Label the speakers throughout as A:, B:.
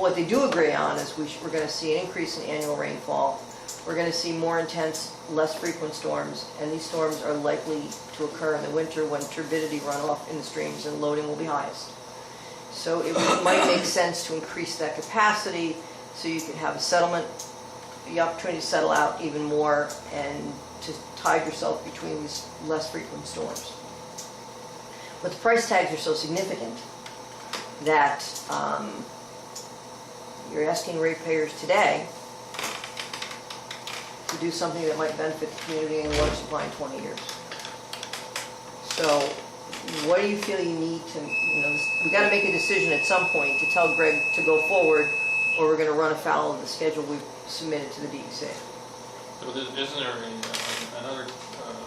A: But what they do agree on is we're going to see an increase in annual rainfall. We're going to see more intense, less frequent storms, and these storms are likely to occur in the winter when turbidity runoff in the streams and loading will be highest. So it might make sense to increase that capacity so you could have a settlement, the opportunity to settle out even more and to tide yourself between these less frequent storms. But the price tags are so significant that you're asking ratepayers today to do something that might benefit the community and water supply in 20 years. So what do you feel you need to, we got to make a decision at some point to tell Greg to go forward, or we're going to run afoul of the schedule we've submitted to the DEC.
B: So isn't there another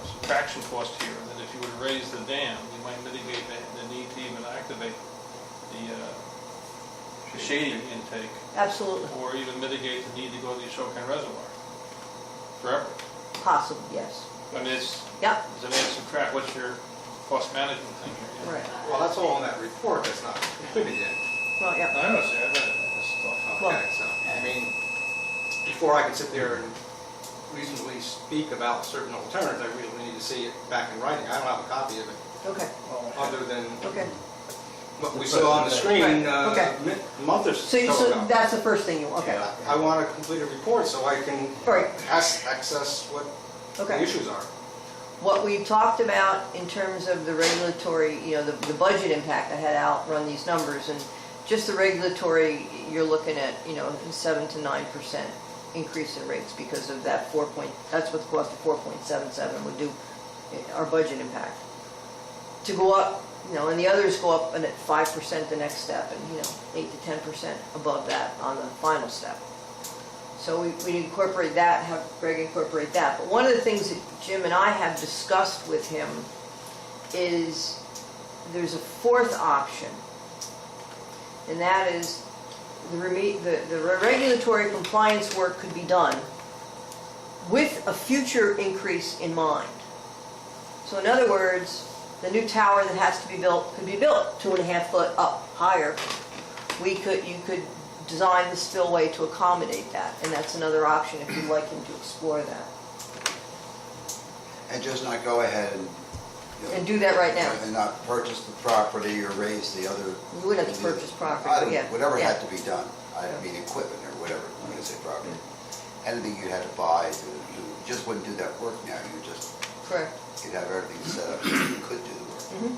B: subtraction cost here, that if you were to raise the dam, you might mitigate the need to even activate the shading intake?
A: Absolutely.
B: Or even mitigate the need to go to the Ashokan Reservoir forever?
A: Possibly, yes.
B: I mean, it's,
A: Yep.
B: does it add subtract? What's your cost management thing here?
A: Right.
C: Well, that's all in that report, that's not completed yet.
A: Well, yeah.
B: I know, see, I read it. I just thought,
C: Okay, so, I mean, before I can sit there and reasonably speak about certain alternatives, I really need to see it back in writing. I don't have a copy of it,
A: Okay.
C: other than
A: Okay.
C: what we saw on the screen
A: Okay.
C: a month or
A: So,
C: so ago.
A: that's the first thing you want. Okay.
C: Yeah, I want to complete a report so I can
A: Right.
C: access what the
A: Okay.
C: issues are.
A: What we talked about in terms of the regulatory, the budget impact, I had Al run these numbers, and just the regulatory, you're looking at, 7 to 9% increase in rates because of that that's what the cost of 4.77 would do, our budget impact. To go up, and the others go up and at 5% the next step, and 8 to 10% above that on the final step. So we incorporate that, have Greg incorporate that. But one of the things that Jim and I have discussed with him is there's a fourth option, and that is the regulatory compliance work could be done with a future increase in mind. So in other words, the new tower that has to be built could be built 2.5 foot up higher. You could design the spillway to accommodate that, and that's another option if you'd like him to explore that.
D: And just not go ahead
A: And do that right now.
D: and not purchase the property or raise the other.
A: You wouldn't have to purchase property,
D: I don't-
A: yeah.
D: Whatever
A: Yeah.
D: had to be done. I mean equipment or whatever, I'm going to say property. Anything you had to buy, you just wouldn't do that work now.
A: Correct.
D: You'd have everything set up, you could do the work.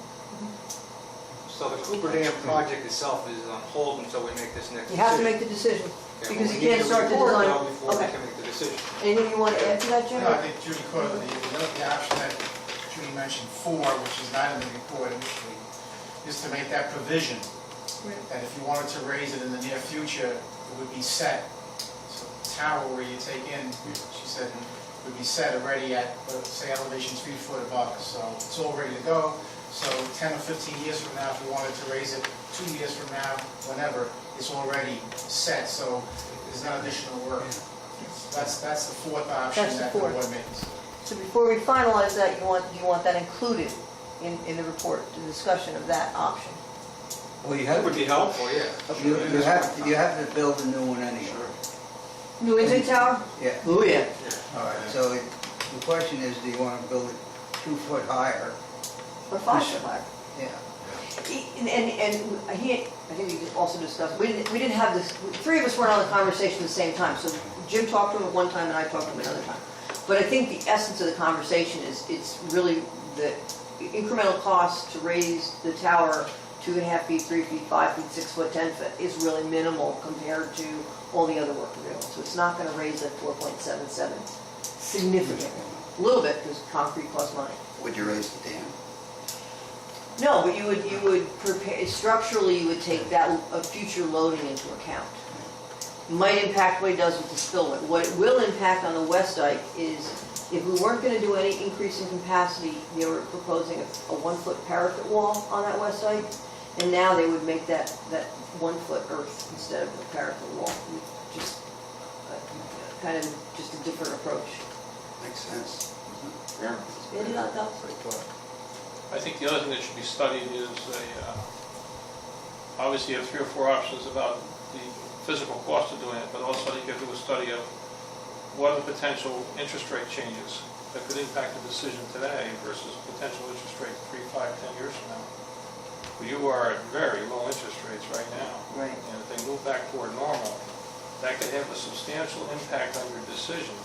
C: So the Cooper Dam project itself is on hold until we make this next decision.
A: You have to make the decision,
C: Okay,
A: because
C: well,
A: you
C: we need
A: can't
C: the
A: start the
C: report,
A: design.
C: though, before we
A: Okay.
C: can make the decision.
A: Anything you want to add to that, Jim?
E: No, I think Judy caught the option that Judy mentioned 4, which is not in the report initially, is to make that provision, that if you wanted to raise it in the near future, it would be set. So the tower where you take in, she said, would be set already at, say, elevations 3 foot above us. So it's all ready to go. So 10 or 15 years from now, if you wanted to raise it 2 years from now, whenever, it's already set. So there's no additional work. That's the fourth option
A: That's the
E: that the
A: fourth.
E: board makes.
A: So before we finalize that, you want that included in the report, the discussion of that option?
F: Well, you
C: That
F: have,
C: would be helpful, yeah.
F: you have to build a new one anyway.
A: New intake tower?
F: Yeah.
A: Oh, yeah.
F: All right, so the question is, do you want to build it 2 foot higher?
A: Or 5 foot higher.
F: Yeah.
A: And he, I think we also discussed, we didn't have this, 3 of us weren't on the conversation at the same time, so Jim talked to him at one time and I talked to him another time. But I think the essence of the conversation is, it's really the incremental cost to raise the tower 2.5 feet, 3 feet, 5 feet, 6 foot, 10 foot is really minimal compared to all the other work we're doing. So it's not going to raise that 4.77 significantly. A little bit, because concrete costs money.
D: Would you raise the dam?
A: No, but you would prepare, structurally, you would take that future loading into account. Might impact what it does with the spillway. What it will impact on the West Dike is, if we weren't going to do any increase in capacity, they were proposing a 1 foot parapet wall on that West Dike, and now they would make that 1 foot earth instead of a parapet wall. Just kind of just a different approach.
D: Makes sense.
A: Yeah, maybe not that.
B: I think the other thing that should be studied is obviously you have 3 or 4 options about the physical cost of doing it, but also you could do a study of what are the potential interest rate changes that could impact the decision today versus potential interest rate 3, 5, 10 years from now. You are at very low interest rates right now.
A: Right.
B: And if they move back toward normal, that could have a substantial impact on your decision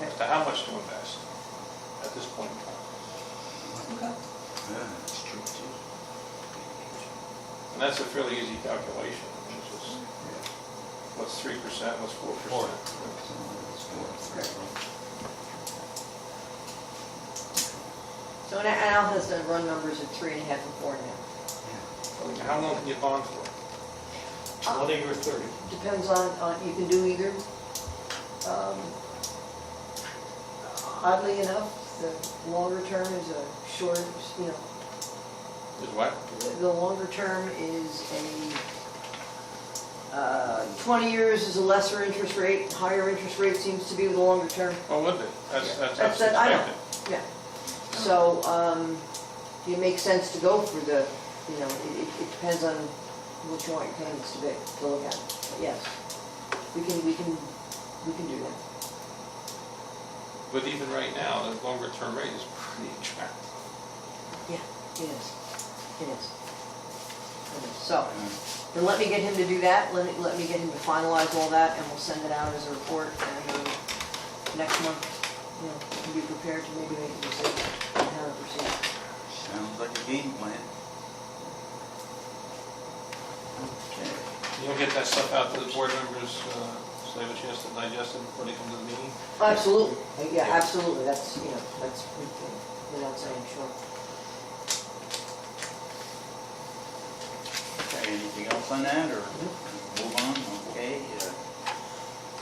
B: as to how much to invest at this point in time.
A: Okay.
D: Yeah, that's true too.
B: And that's a fairly easy calculation. It's just, what's 3%, what's 4%?
A: So Al has done run numbers at 3.5 and 4.5.
B: How long can you bond for?
C: 20 or 30.
A: Depends on, you can do either. Oddly enough, the longer term is a short,
B: Is what?
A: the longer term is 20 years is a lesser interest rate, higher interest rate seems to be the longer term.
B: Oh, would they? That's
A: I know.
B: expected.
A: Yeah. So, it makes sense to go for the, it depends on what you want your payments to be, to look at. But yes, we can do that.
B: But even right now, the longer term rate is pretty attractive.
A: Yeah, it is. It is. So, then let me get him to do that, let me get him to finalize all that, and we'll send it out as a report, and next month, we can be prepared to maybe make a decision on how to proceed.
F: Sounds like a game plan. Okay.
B: You'll get that stuff out to the board members, so they have a chance to digest it before they come to the meeting?
A: Absolutely, yeah, absolutely, that's, that's without saying, sure.
F: Okay, anything else on that, or move on? Okay.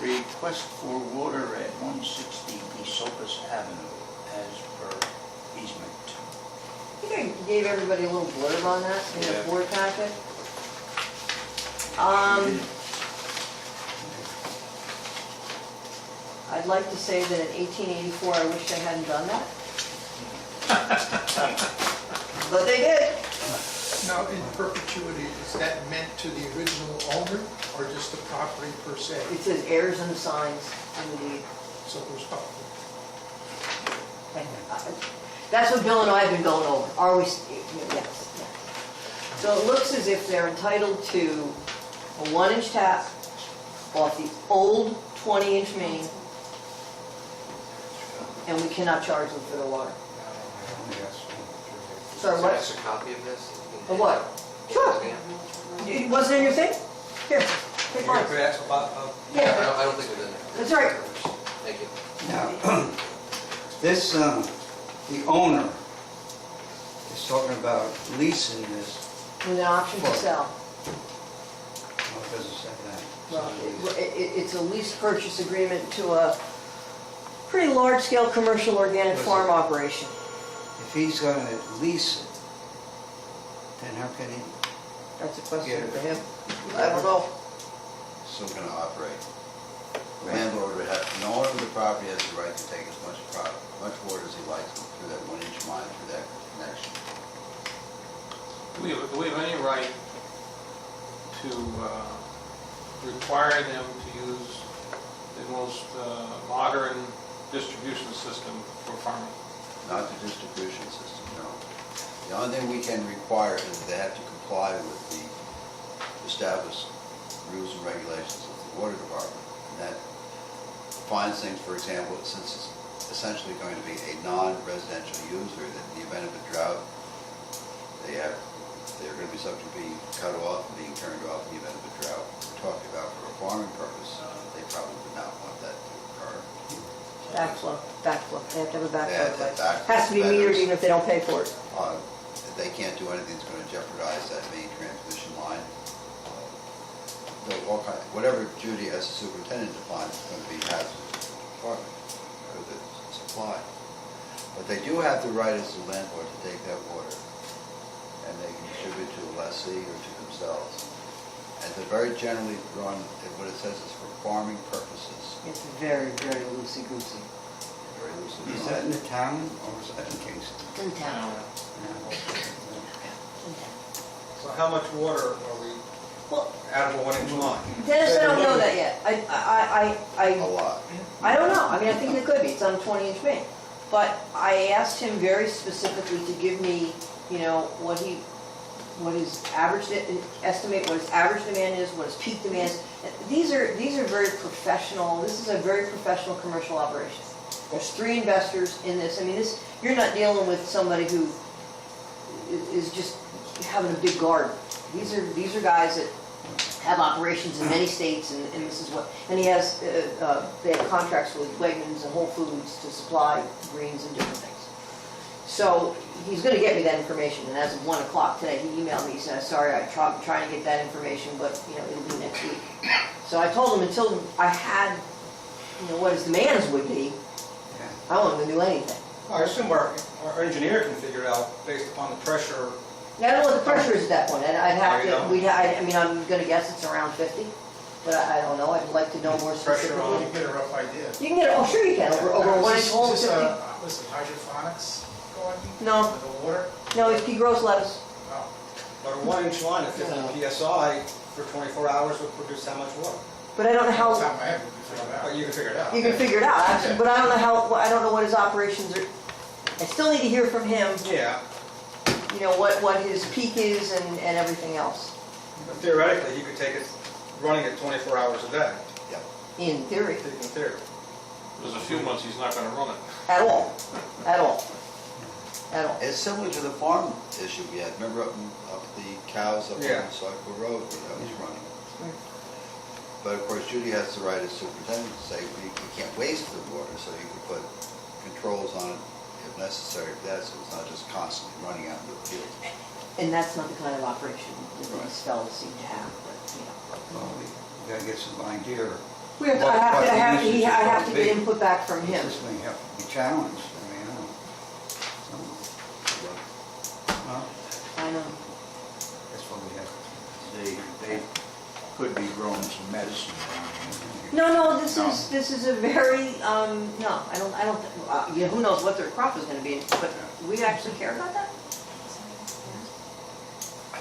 F: Request for water at 160 Esopus Avenue as per easement.
A: I think I gave everybody a little blurb on that in the
F: Yeah.
A: board packet. I'd like to say that in 1884, I wish they hadn't done that. But they did.
G: Now, in perpetuity, is that meant to the original owner or just the property per se?
A: It says heirs and signs in the deed.
G: So there's property.
A: That's what Bill and I have been going over. Are we, yes, yes. So it looks as if they're entitled to a 1-inch tap off the old 20-inch main, and we cannot charge them for the water. Sorry, what?
H: That's a copy of this?
A: Of what? Sure. It wasn't in your thing? Here, take mine. Yeah,
H: I don't think it was in there.
A: that's all right.
H: Thank you.
F: Now, this, the owner is talking about leasing this.
A: With an option to sell.
F: Oh, it doesn't say that.
A: Well, it's a lease purchase agreement to a pretty large-scale commercial organic farm operation.
F: If he's going to lease it, then how can he?
A: That's a question
F: Yeah.
A: for him. I don't know.
D: Still gonna operate. The landlord would have, no owner of the property has the right to take as much water as he likes through that 1-inch line through that connection.
B: Do we have any right to require them to use the most modern distribution system for farming?
D: Not the distribution system, no. The only thing we can require is that they have to comply with the established rules and regulations of the water department. And that defines things, for example, since it's essentially going to be a non-residential user, that in the event of a drought, they're going to be subject to being cut off and being turned off in the event of a drought. We're talking about for a farming purpose, they probably would not want that to occur.
A: Backflow. They have to have a
D: They have
A: backflow.
D: to have
A: Has to be metered
D: backflow.
A: even if they don't pay for it.
D: They can't do anything that's going to jeopardize that main transmission line. Whatever Judy as a superintendent defines is going to be hazardous to the department or the supply. But they do have the right as the landlord to take that water and they can distribute to a lessee or to themselves. And they're very generally run, what it says is for farming purposes.
A: It's very, very loosey-goosey.
D: Very loosely
F: Is
D: defined.
F: that in the town or is that in Kingston?
A: In town.
C: So how much water are we
A: Well,
C: out of a 1-inch line.
A: Dennis, I don't know that yet.
D: A lot.
A: I don't know. I mean, I think it could be. It's on a 20-inch main. But I asked him very specifically to give me, you know, what his average, estimate what his average demand is, what his peak demand is. These are very professional. This is a very professional commercial operation. There's 3 investors in this. I mean, you're not dealing with somebody who is just having a big garden. These are guys that have operations in many states, and this is what, and they have contracts with Wegmans and Whole Foods to supply greens and different things. So he's going to get me that information, and as of 1 o'clock today, he emailed me, he said, sorry, I'm trying to get that information, but, you know, it'll be next week. So I told him until I had, you know, what his demands would be, I wasn't going to do anything.
C: I assume our engineer can figure it out based upon the pressure.
A: Now, I don't know what the pressure is at that point. I'd have
C: There you
A: to, I mean, I'm going to guess it's around 50, but I don't know. I'd like to know more
E: Pressure on,
A: specifically.
E: you get a rough idea.
A: You can get it, oh, sure you can, over a 1-inch hole.
E: Is this what's it, hydroponics garden?
A: No.
E: With the water?
A: No, he grows lettuce.
E: Oh.
C: But a 1-inch line at 50 PSI for 24 hours would produce how much water?
A: But I don't know
E: Off the
A: how,
E: top of my head, we can figure it out.
C: Oh, you can figure it out.
A: you can figure it out, actually, but I don't know how, I don't know what his operations are. I still need to hear from him,
C: Yeah,
A: you know, what his peak is and everything else,
C: but theoretically, you could take it running it 24 hours a day,
A: in theory,
C: in theory.
B: There's a few months he's not gonna run it.
A: at all, at all, at all.
D: It's similar to the farm issue we had. Remember up the cows up
C: Yeah.
D: on Cycle Road, where that was running.
A: Right.
D: But of course, Judy has the right as superintendent to say, we can't waste the water, so you can put controls on it if necessary for that, so it's not just constantly running out into the field.
A: And that's not the kind of operation that these fellas seem to have, but, you know.
F: Well, we gotta get some idea.
A: We have to,
F: What- what the
A: I
F: usage is
A: have to
F: gonna
A: get
F: be.
A: input back from him.
F: This may have to be challenged, I mean, I don't know. Well,
A: I know.
F: that's what we have. They could be growing some medicine down here.
A: No, this
F: No.
A: is a very, no, I don't, you know, who knows what their crop is gonna be, but we actually care about that? I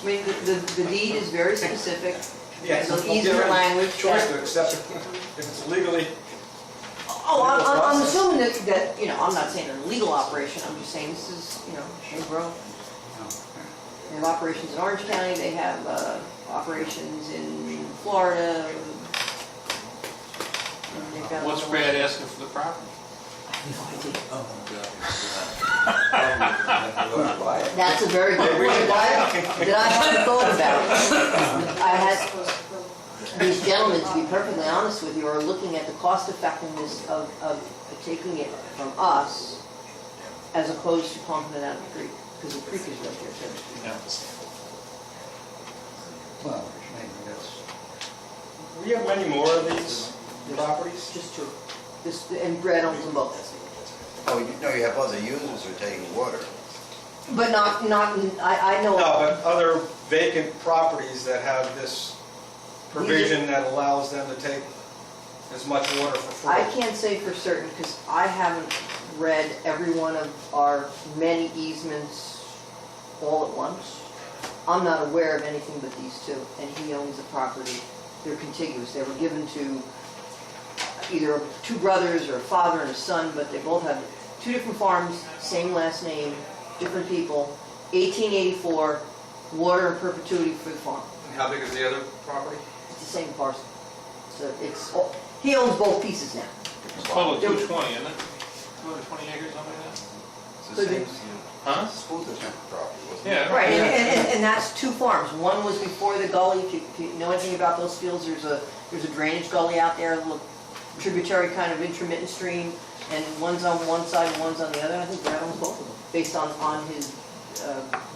A: mean, the deed is very specific,
C: Yeah,
A: there's an easier language.
C: Choice to accept it if it's legally.
A: Oh, I'm assuming that, you know, I'm not saying a legal operation, I'm just saying this is, you know, they grow. They have operations in Orange County, they have operations in Florida. and they've got
B: What's
A: another one.
B: Brad asking for the property?
A: That's a very good point that I hadn't thought about. I had, these gentlemen, to be perfectly honest with you, are looking at the cost effectiveness of taking it from us as opposed to pumping it out of the creek, because the creek is right there too.
F: Well, maybe that's,
C: We have many more of these properties.
A: Just two. And Brad owns them both.
D: Oh, you know, you have other users who are taking water.
A: But I know.
C: No, but other vacant properties that have this provision that allows them to take as much water for free.
A: I can't say for certain, because I haven't read every one of our many easements all at once. I'm not aware of anything but these two, and he owns the property. They're contiguous. They were given to either 2 brothers or a father and a son, but they both have 2 different farms, same last name, different people. 1884, water in perpetuity for the farm.
C: And how big is the other property?
A: It's the same parcel. So he owns both pieces now.
B: It's total 220, isn't it? 220 acres, something like that?
D: It's the
A: Could be.
D: same as
B: Huh?
D: the school district property, wasn't it?
B: Yeah.
A: Right, and that's 2 farms. One was before the gully. If you know anything about those fields, there's a drainage gully out there, a little tributary kind of intermittent stream, and one's on one side and one's on the other. And I think Brad owns both of them, based on his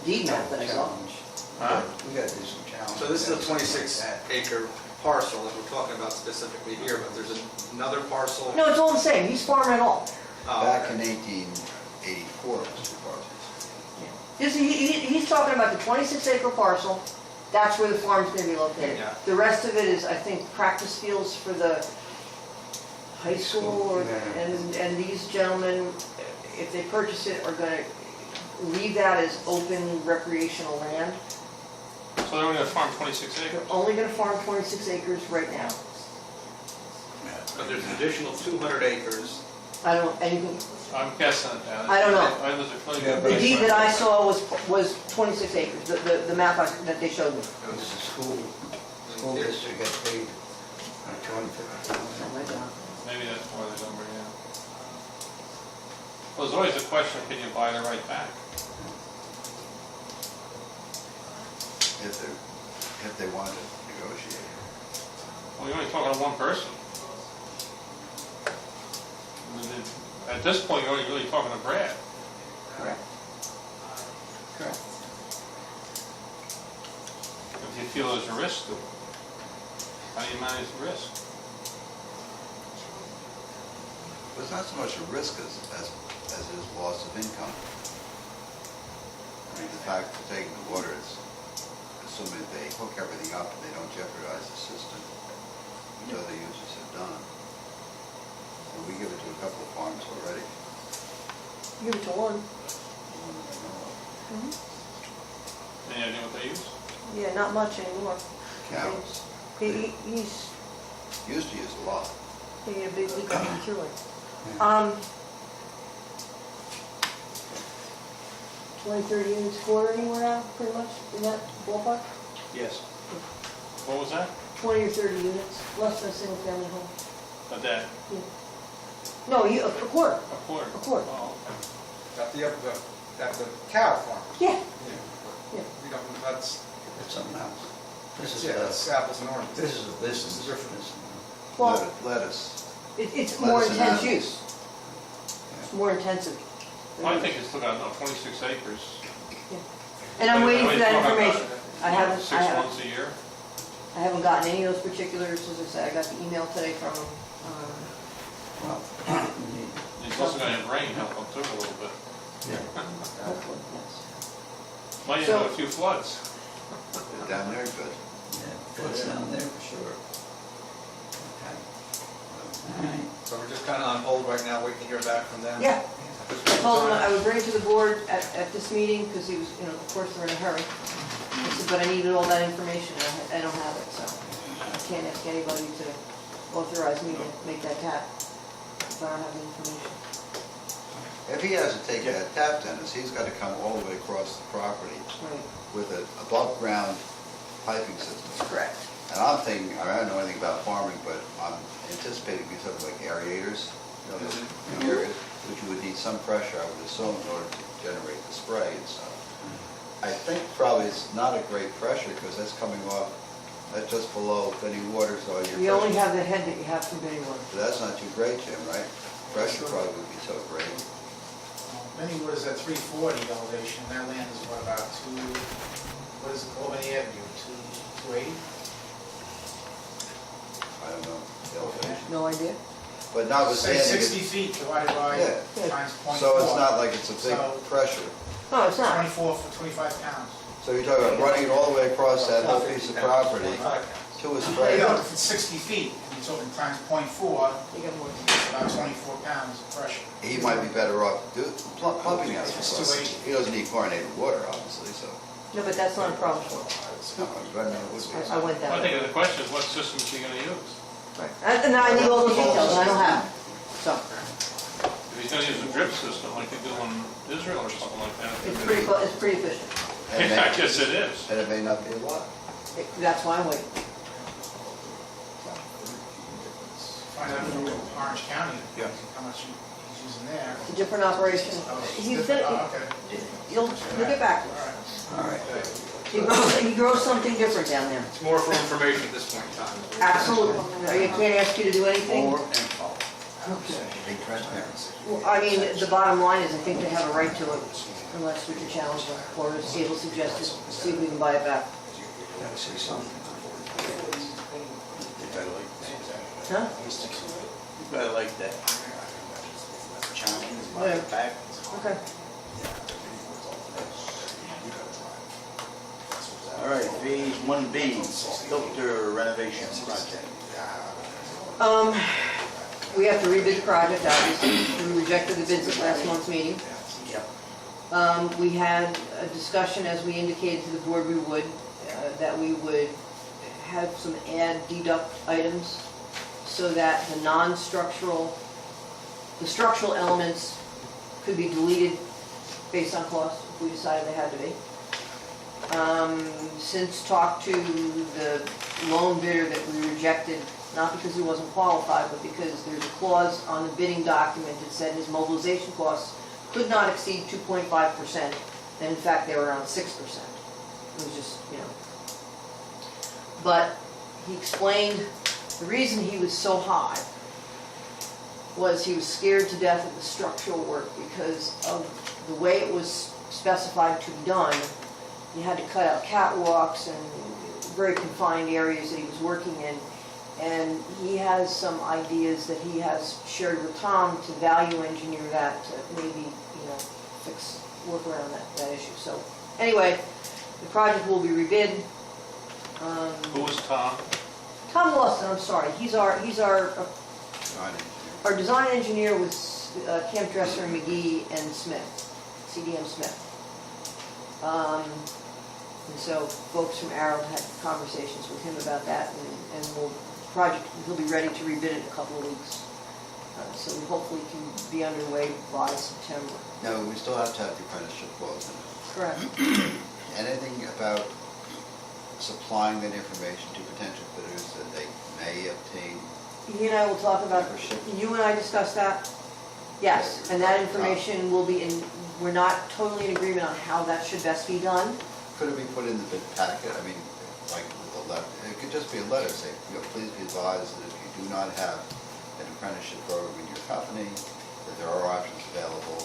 A: deed map that I saw.
F: challenge.
B: Huh?
F: We gotta do some challenge.
C: So this is a 26-acre parcel that we're talking about specifically here, but there's another parcel.
A: No, it's all the same. He's farming it all.
C: Oh,
D: Back
C: okay.
D: in 1884, it was 2 parcels.
A: He's talking about the 26-acre parcel. That's where the farm's going to be located.
C: Yeah.
A: The rest of it is, I think, practice fields for the high school,
F: Yeah.
A: and these gentlemen, if they purchase it, are going to leave that as open recreational land.
B: So they're only gonna farm 26
A: They're
B: acres?
A: only gonna farm 26 acres right now.
C: But there's an additional 200 acres.
A: I don't, and you can,
B: I'm guessing at that.
A: I don't know.
B: I was afraid.
F: Yeah,
A: the deed that I saw was 26 acres, the map that they showed me.
D: It was a school district gets paid $250,000.
A: Oh my God.
B: Maybe that's more the number, yeah. Well, there's always a question, can you buy the right back?
D: If they want to negotiate.
B: Well, you're only talking to one person. At this point, you're only really talking to Brad.
A: Correct. Correct.
B: If you feel there's a risk to it, how do you manage the risk?
D: But it's not so much a risk as it is loss of income. I mean, the fact of taking the water is, assuming they hook everything up and they don't jeopardize the system, which other users have done. And we give it to a couple of farms already.
A: Give it to one.
D: The one that I know of.
B: Any idea what they use?
A: Yeah, not much anymore.
D: Cows.
A: He's
D: Used to use a lot.
A: getting a big leak on the chili. 20, 30 units a quarter anywhere now, pretty much, in that ballpark?
C: Yes.
B: What was that?
A: 20 or 30 units, less than a single family home.
B: A day?
A: No, a quarter.
B: A quarter?
A: A quarter.
B: Oh, okay.
C: That's the cow farm.
A: Yeah.
C: We don't, that's,
D: It's something else. This
C: yeah,
D: is
C: that's apples and oranges.
D: this is a business.
C: This is different.
A: Well,
D: Lettuce.
A: it's more
D: Lettuce and
A: intense
D: apples.
A: use. It's more intensive.
B: Well, I think it's still got about 26 acres.
A: And I'm waiting for that
B: What are you talking
A: information.
B: about?
A: I haven't,
B: 6 months a year?
A: I haven't gotten any of those particulars, as I said, I got the email today from,
D: Well,
B: He's also going to have rain help him too a little bit.
A: hopefully, yes.
B: Might
A: So-
B: have a few floods.
D: down there, good.
F: What's down there for sure.
C: So we're just kind of on hold right now, waiting to hear back from them?
A: Yeah, I told him I would bring it to the board at this meeting, because he was, of course, they're in a hurry. I said, but I needed all that information, and I don't have it, so I can't ask anybody to authorize me to make that tap if I don't have the information.
D: If he has to take that tap tennis, he's got to come all the way across the property
A: Right,
D: with an above-ground piping system.
A: correct.
D: And I'm thinking, I don't know anything about farming, but I'm anticipating be something like aerators, areas, which you would need some pressure, I would assume, in order to generate the spray and stuff. I think probably it's not a great pressure, because that's coming off, that's just below Benny Water, so your
A: You only
D: pressure-
A: have the head that you have from anyone.
D: So that's not too great, Jim, right? Pressure probably would be so great.
E: Many was at 340 elevation, that land is what, about what is it, Albany Avenue, 280?
D: I don't know, the elevation.
A: No idea?
D: But
E: Say
D: notwithstanding,
E: 60 feet divided by
D: Yeah.
E: times .4.
D: so it's not like it's a big
E: So-
D: pressure.
A: No, it's not.
E: 24 for 25 pounds.
D: So you're talking about running it all the way across that whole piece of property
C: 25
D: to a
E: There
D: spray.
E: you go, if it's 60 feet, and you're talking times .4,
A: You got more.
E: it's about 24 pounds of pressure.
D: He might be better off pumping that
E: It's
D: across.
E: 280.
D: He doesn't need chlorinated water, obviously, so.
A: No, but that's not a problem.
D: No, but no, it would be.
A: I went
B: Well, I
A: down
B: think
A: there.
B: the question is, what system is he going to use?
A: Right. And I need all the details, and I don't have them. So,
B: If he's going to use a drip system like they do in Israel or something like that.
A: it's pretty efficient.
D: And it
B: I
D: may-
B: guess it is.
D: And it may not be a lot.
A: That's why I'm waiting.
E: Find out from Orange County,
C: Yeah.
E: how much he's using there.
A: It's a different operation.
E: Oh,
A: He's
E: different.
A: gonna,
E: Oh, okay.
A: you'll get back.
E: All right.
D: All right.
A: He grows something different down there.
C: It's more for information at this point in time.
A: Absolutely. I can't ask you to do anything.
F: Or and follow.
D: Big transparency.
A: Well, I mean, the bottom line is I think they have a right to it unless we can challenge them or as Abel suggested, see if we can buy it back.
D: Gotta say something.
A: Huh?
F: You better like that. Challenge,
A: Whatever.
F: back.
A: Okay.
F: All right, phase 1B, filter renovation project.
A: We have to rebid the project, obviously. We rejected the bids at last month's meeting.
F: Yep.
A: We had a discussion, as we indicated to the board we would, that we would have some add deduct items so that the non-structural, the structural elements could be deleted based on cost if we decided they had to be. Since talked to the lone bidder that we rejected, not because he wasn't qualified, but because there's a clause on the bidding document that said his mobilization costs could not exceed 2.5%, and in fact they were around 6%. It was just, you know. But he explained the reason he was so high was he was scared to death of the structural work because of the way it was specified to be done. You had to cut out catwalks and very confined areas that he was working in. And he has some ideas that he has shared with Tom to value engineer that to maybe, you know, work around that issue. So anyway, the project will be rebid.
B: Who was Tom?
A: Tom Lawson, I'm sorry. He's our design engineer was Camp Dresser and McGee and Smith, CDM Smith. And so folks from Arrow had conversations with him about that, and he'll be ready to rebid it in a couple of weeks. So we hopefully can be underway by September.
D: No, we still have to have the apprenticeship clause in it.
A: Correct.
D: Anything about supplying that information to potential bidders that they may obtain?
A: He and I will talk about, you and I discussed that? Yes, and that information will be in, we're not totally in agreement on how that should best be done.
D: Could it be put in the bid packet? I mean, like with a letter, it could just be a letter saying, you know, please be advised that if you do not have an apprenticeship program in your company, that there are options available.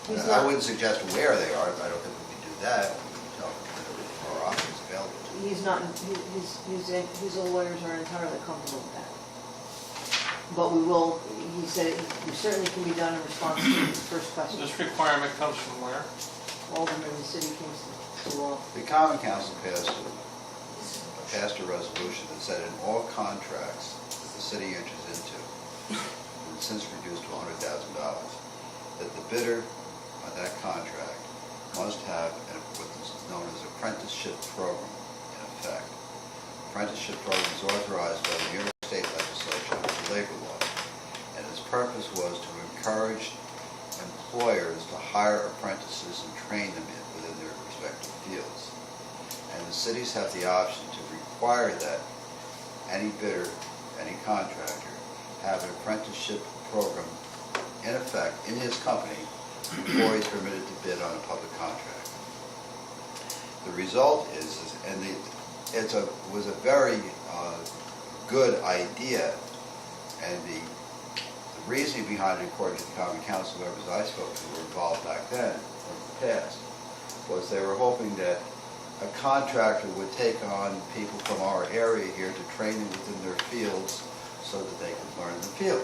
D: I wouldn't suggest where they are. I don't think we can do that. We can tell them that there are options available.
A: He's not, his lawyers are entirely comfortable with that. But we will, he said, it certainly can be done in response to his first question.
B: This requirement comes from where?
A: Alderman in the city of Kingston.
D: The Common Council passed a resolution that said in all contracts that the city enters into, and since reduced to $100,000, that the bidder on that contract must have what is known as apprenticeship program in effect. Apprenticeship program is authorized by the New York State Legislature under the labor law, and its purpose was to encourage employers to hire apprentices and train them within their respective fields. And the cities have the option to require that any bidder, any contractor, have an apprenticeship program in effect in his company before he's permitted to bid on a public contract. The result was a very good idea, and the reasoning behind it, according to the Common Council members I spoke to who were involved back then, or in the past, was they were hoping that a contractor would take on people from our area here to train them within their fields so that they could learn the field,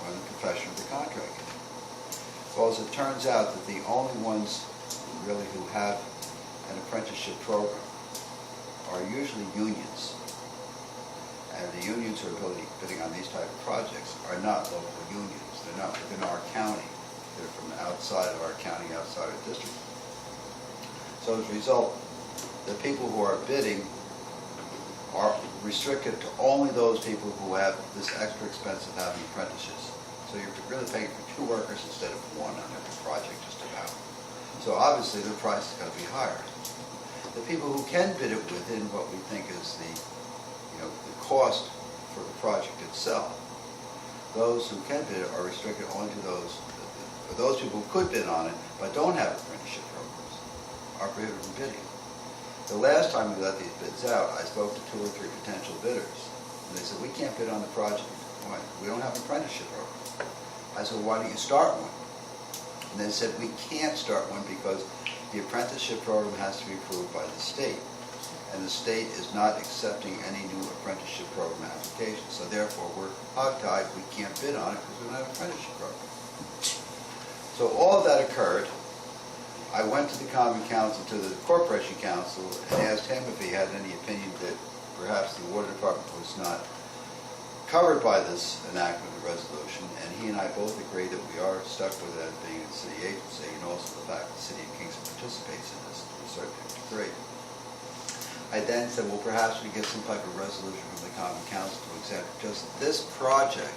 D: learn the profession of the contractor. Well, as it turns out that the only ones really who have an apprenticeship program are usually unions. And the unions who are bidding on these type of projects are not local unions. They're not within our county. They're from outside of our county, outside our district. So as a result, the people who are bidding are restricted to only those people who have this extra expense of having apprenticeships. So you're really paying for 2 workers instead of 1 on every project, just about. So obviously the price is going to be higher. The people who can bid it within what we think is the cost for the project itself, those who can bid it are restricted only to those people who could bid on it but don't have apprenticeship programs are prohibited from bidding. The last time we let these bids out, I spoke to 2 or 3 potential bidders, and they said, we can't bid on the project. Why? We don't have an apprenticeship program. I said, why don't you start one? And they said, we can't start one because the apprenticeship program has to be approved by the state. And the state is not accepting any new apprenticeship program applications. So therefore, we're hogtied. We can't bid on it because we don't have an apprenticeship program. So all of that occurred. I went to the Common Council, to the Corporation Council, and asked him if he had any opinion that perhaps the Water Department was not covered by this enactment of the resolution, and he and I both agree that we are stuck with it as being a city agency, and also the fact that the city of Kingston participates in this to a certain degree. I then said, well, perhaps we get some type of resolution from the Common Council to exempt just this project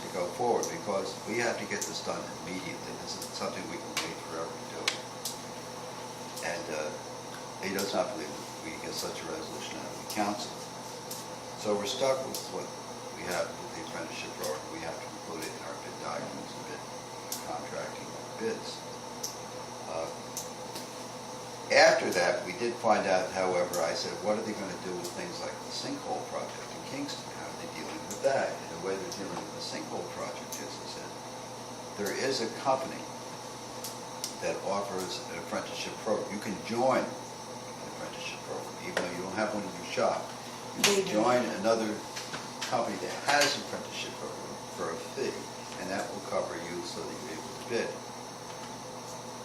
D: to go forward, because we have to get this done immediately. This isn't something we can wait forever to do. And he does not believe that we can get such a resolution out of the council. So we're stuck with what we have with the apprenticeship program. We have to include it in our bid documents and bid contracting bids. After that, we did find out, however, I said, what are they going to do with things like the sinkhole project in Kingston? How are they dealing with that? And the way they're dealing with the sinkhole project is that there is a company that offers an apprenticeship program. You can join an apprenticeship program, even though you don't have one in your shop. You can join another company that has an apprenticeship program for a fee, and that will cover you so that you're able to bid.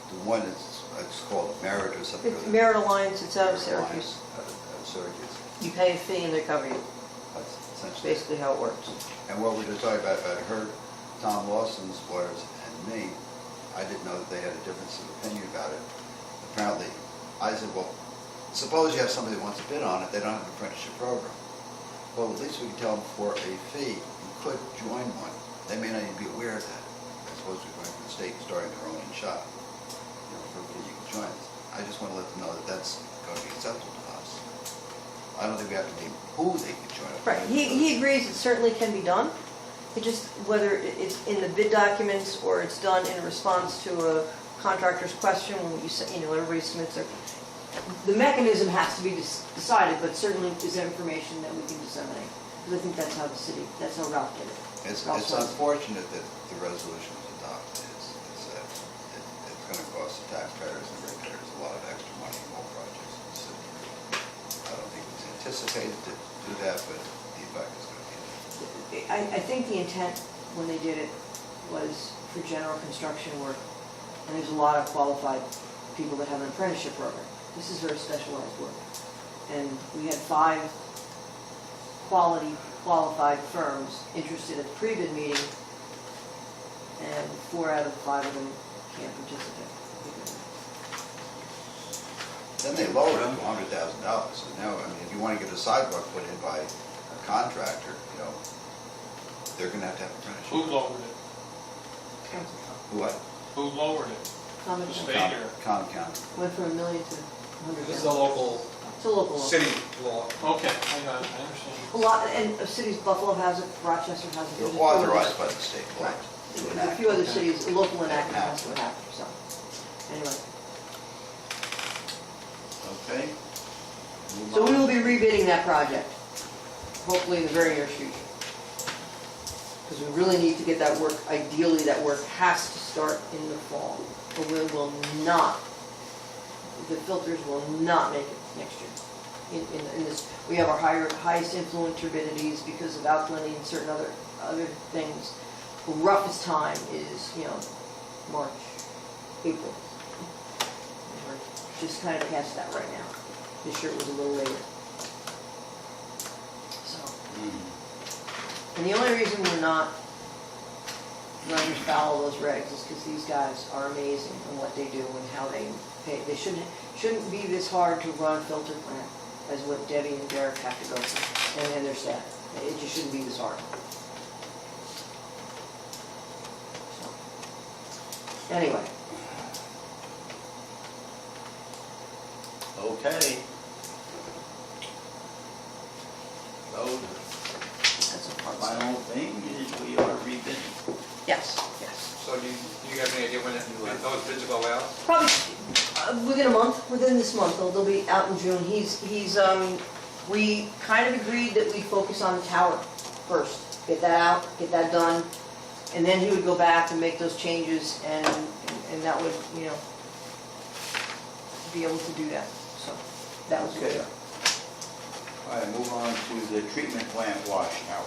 D: The one that's it's called Merit or something.
A: It's Merit Alliance, it's out of
D: Merit Alliance,
A: Syracuse.
D: out of Syracuse.
A: You pay a fee and they cover you.
D: That's
A: That's
D: essentially.
A: basically how it works.
D: And what we were talking about, I heard Tom Lawson's lawyers and me, I didn't know that they had a difference of opinion about it. Apparently, I said, well, suppose you have somebody that wants to bid on it, they don't have an apprenticeship program. Well, at least we can tell them for a fee, you could join one. They may not even be aware of that. They're supposed to be going to the state and starting their own shop. You know, for a fee you can join. I just want to let them know that that's going to be acceptable to us. I don't think we have to name who they can join.
A: Right, he agrees it certainly can be done. It just, whether it's in the bid documents or it's done in response to a contractor's question, when everybody submits their, the mechanism has to be decided, but certainly is information that we can disseminate. Because I think that's how the city, that's how Ralph did it.
D: It's
A: Ralph Swanson.
D: unfortunate that the resolution was adopted. It's going to cost the taxpayers and ratepayers a lot of extra money in more projects in the city. I don't think it was anticipated to do that, but the effect is going to be there.
A: I think the intent when they did it was for general construction work, and there's a lot of qualified people that have an apprenticeship program. This is very specialized work. And we had 5 qualified firms interested at the pre-bid meeting, and 4 out of 5 of them can't participate.
D: Then they lowered it to $100,000. So now, I mean, if you want to get a sidewalk put in by a contractor, they're going to have
B: Who
D: apprenticeship.
B: lowered it?
D: What?
B: Who lowered it?
A: Common
B: The
A: Council
B: state or?
D: Common County.
A: went from $1 million to
C: This is a
A: 100,000.
C: local
A: It's a local law.
C: city law.
B: Okay, I got it, I understand.
A: A lot, and cities, Buffalo has it, Rochester has it.
D: They're
A: There's a few others.
D: authorized by the state law.
A: Right.
D: to
A: There's a
D: enact.
A: few other cities, local enactment, that's what happened, so, anyway.
F: Okay.
A: So we will be rebidding that project, hopefully in the very near future. Because we really need to get that work, ideally that work has to start in the fall, or we will not, the filters will not make it next year. In this, we have our highest influent turbidities because of alkalinity and certain other things. The roughest time is, March, April. We're just kind of past that right now. This year it was a little later. So, and the only reason we're not running afoul of those regs is because these guys are amazing in what they do and how they pay. They shouldn't be this hard to run a filter plant as what Debbie and Derek have to go through, and their staff. It just shouldn't be this hard. So, anyway.
F: Okay. So,
A: That's a part.
F: final thing is we are rebidding.
A: Yes, yes.
C: So do you have any idea when those bids will go out?
A: Probably within a month, within this month, they'll be out in June. We kind of agreed that we focus on the tower first, get that out, get that done, and then he would go back and make those changes, and that would, be able to do that. So that was
F: Okay.
A: good.
F: All right, move on to the treatment plant wash tower.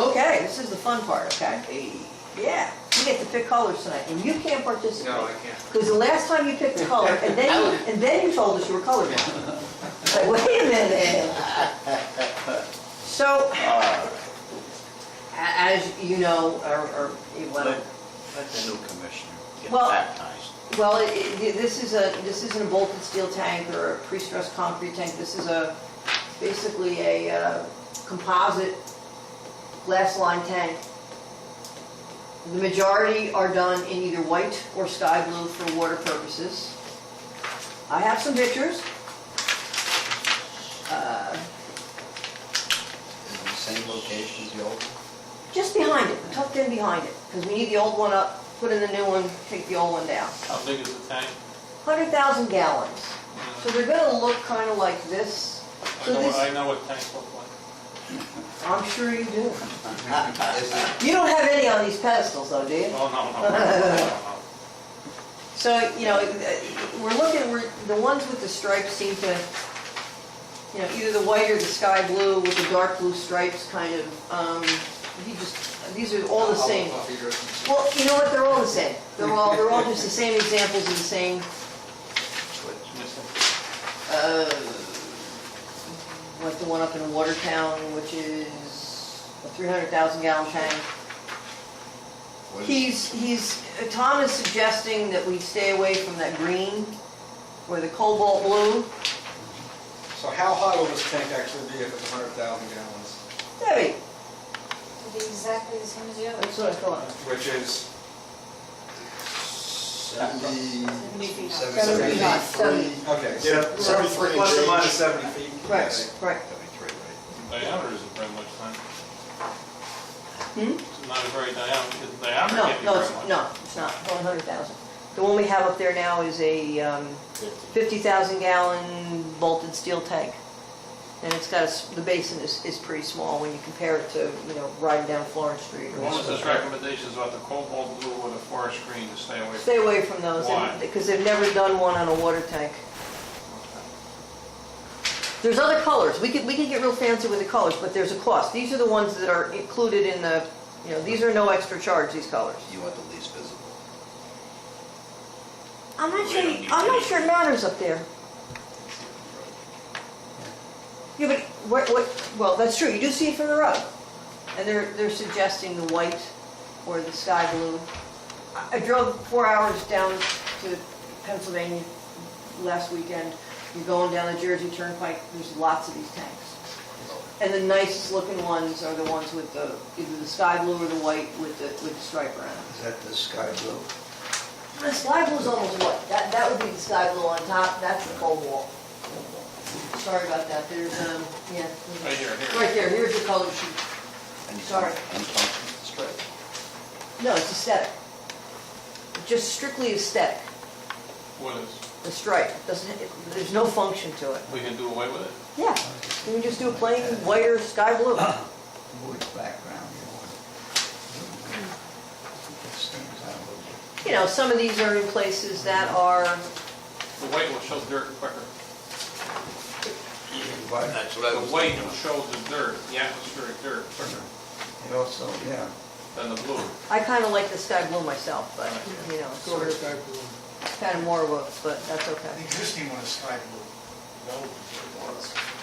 A: Okay, this is the fun part, okay?
F: Hey.
A: Yeah, you get to pick colors tonight, and you can't participate.
C: No, I can't.
A: Because the last time you picked a color, and then you told us you were colorblind. Like, wait a minute. So, as you know, or well,
F: Let the new commissioner get
A: Well-
F: baptized.
A: well, this isn't a bolted steel tank or a pre-stressed concrete tank. This is basically a composite glass line tank. The majority are done in either white or sky blue for water purposes. I have some pictures.
D: Is it the same location as the old one?
A: Just behind it, tucked in behind it, because we need the old one up, put in the new one, take the old one down.
B: How big is the tank?
A: 100,000 gallons. So they're gonna look kind of like this. So this,
B: I know what tanks look like.
A: I'm sure you do.
D: Is it,
A: You don't have any on these pedestals though, do you?
B: Oh, no.
A: So, you know, the ones with the stripes seem to, you know, either the white or the sky blue with the dark blue stripes kind of, these are all the same. Well, you know what, they're all the same. They're all just the same examples of the same, like the one up in Watertown, which is a 300,000 gallon tank.
D: what is,
A: Tom is suggesting that we stay away from that green or the cobalt blue.
C: So how high will this tank actually be if it's 100,000 gallons?
A: Debbie,
I: It'll be exactly the same as the other.
A: that's what I thought.
C: Which is
D: 70,
I: 70 feet high.
A: 70 high, 70.
C: okay,
G: Yeah,
C: so
G: 73 and
C: plus or
G: change.
C: minus 70 feet.
A: Right,
C: Okay.
A: right.
D: 73, right?
B: Diameter isn't very much then.
A: Hmm?
B: It's not a very diameter, the diameter
A: No,
B: can't be
A: no,
B: very
A: it's,
B: much.
A: no, it's not, 100,000. The one we have up there now is a 50,000 gallon bolted steel tank. And it's got, the basin is pretty small when you compare it to, you know, riding down Florence Street or
B: One of his
A: something.
B: recommendations about the cobalt blue or the forest green to stay away from.
A: Stay away from those,
B: Why?
A: because they've never done one on a water tank. There's other colors, we could get real fancy with the colors, but there's a cost. These are the ones that are included in the, you know, these are no extra charge, these colors.
D: You want the least visible.
A: I'm not
B: We
A: sure,
B: don't need
A: I'm not
B: to.
A: sure it matters up there. Yeah, but well, that's true, you do see it from the road. And they're suggesting the white or the sky blue. I drove 4 hours down to Pennsylvania last weekend. You're going down the Jersey Turnpike, there's lots of these tanks. And the nicest looking ones are the ones with either the sky blue or the white with the stripe around it.
F: Is that the sky blue?
A: The sky blue's almost white. That would be the sky blue on top, that's the cobalt. Sorry about that, there's, yeah.
B: Right here.
A: Right there, here's your color sheet.
D: And
A: Sorry.
D: Unfunctional straight.
A: No, it's aesthetic. Just strictly aesthetic,
B: What is,
A: the stripe. There's no function to it.
B: we can do away with it?
A: Yeah, you can just do a plain white or sky blue.
F: Wood background, you want. It stands out a little bit.
A: You know, some of these are in places that are,
B: The white will show dirt quicker.
F: But
H: That's what I
B: The
H: was
B: white
H: thinking.
B: will show the dirt, the atmospheric dirt quicker
F: it also, yeah,
B: than the blue.
A: I kind of like the sky blue myself, but, you know, it's sort of,
G: Sky blue.
A: kind of more of a, but that's
E: The
A: okay.
E: existing one is sky blue. No,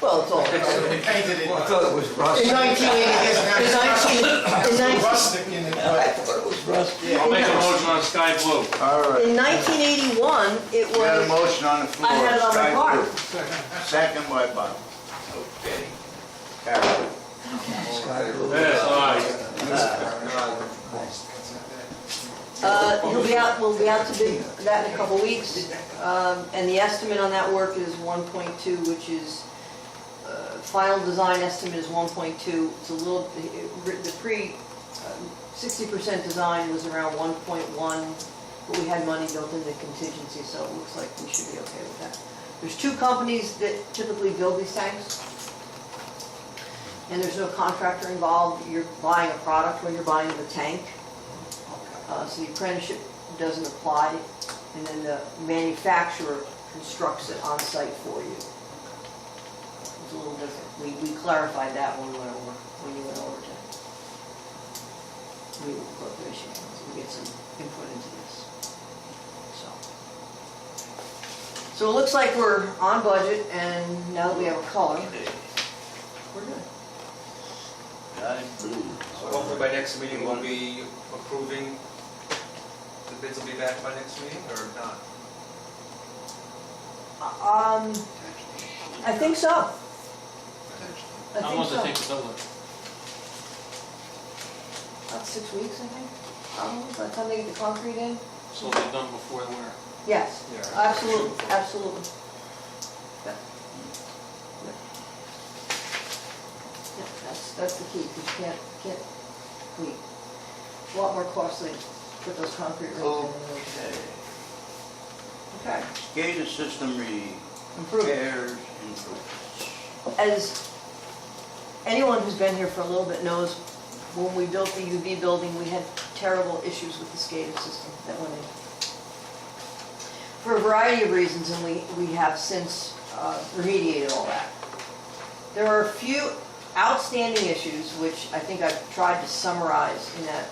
A: Well, it's all,
E: they painted it.
F: I thought it was
A: in
F: rusty.
A: 1980,
E: Rustic in it,
F: I
E: but
F: thought it was rusty.
B: I'll make a motion on sky blue.
F: All right.
A: in 1981, it
F: We got a
A: was,
F: motion on the floor.
A: I had it on my
F: Sky
A: card.
F: blue. Second by Bob. Okay. Carol. Sky blue.
B: Yes, aye.
A: we'll be out to bid that in a couple weeks. And the estimate on that work is 1.2, which is, final design estimate is 1.2. It's a little, the 60% design was around 1.1, but we had money built into contingency, so it looks like we should be okay with that. There's two companies that typically build these tanks, and there's no contractor involved. You're buying a product when you're buying the tank. So the apprenticeship doesn't apply, and then the manufacturer constructs it on site for you. It's a little different. We clarified that when you went over to legal corporation, so we get some input into this. So it looks like we're on budget, and now that we have a color, we're good.
F: Sky blue.
C: So hopefully by next meeting, we'll be approving, the bids will be back by next meeting, or not?
A: I think so.
D: Potentially.
A: I
B: How
A: think
B: long does it
A: so.
B: take to build it?
A: About 6 weeks, I think. By the time they get the concrete in.
B: So they're done before the winter?
A: Yes,
C: Yeah.
A: absolutely, absolutely. Yep. Yep. Yep, that's the key, because you can't, a lot more costly to put those concrete roads in.
F: Okay.
A: Okay,
F: SCADA system
A: improve.
F: repairs, improvements.
A: As anyone who's been here for a little bit knows, when we built the UV building, we had terrible issues with the SCADA system that went in. For a variety of reasons, and we have since remediated all that. There are a few outstanding issues, which I think I've tried to summarize in that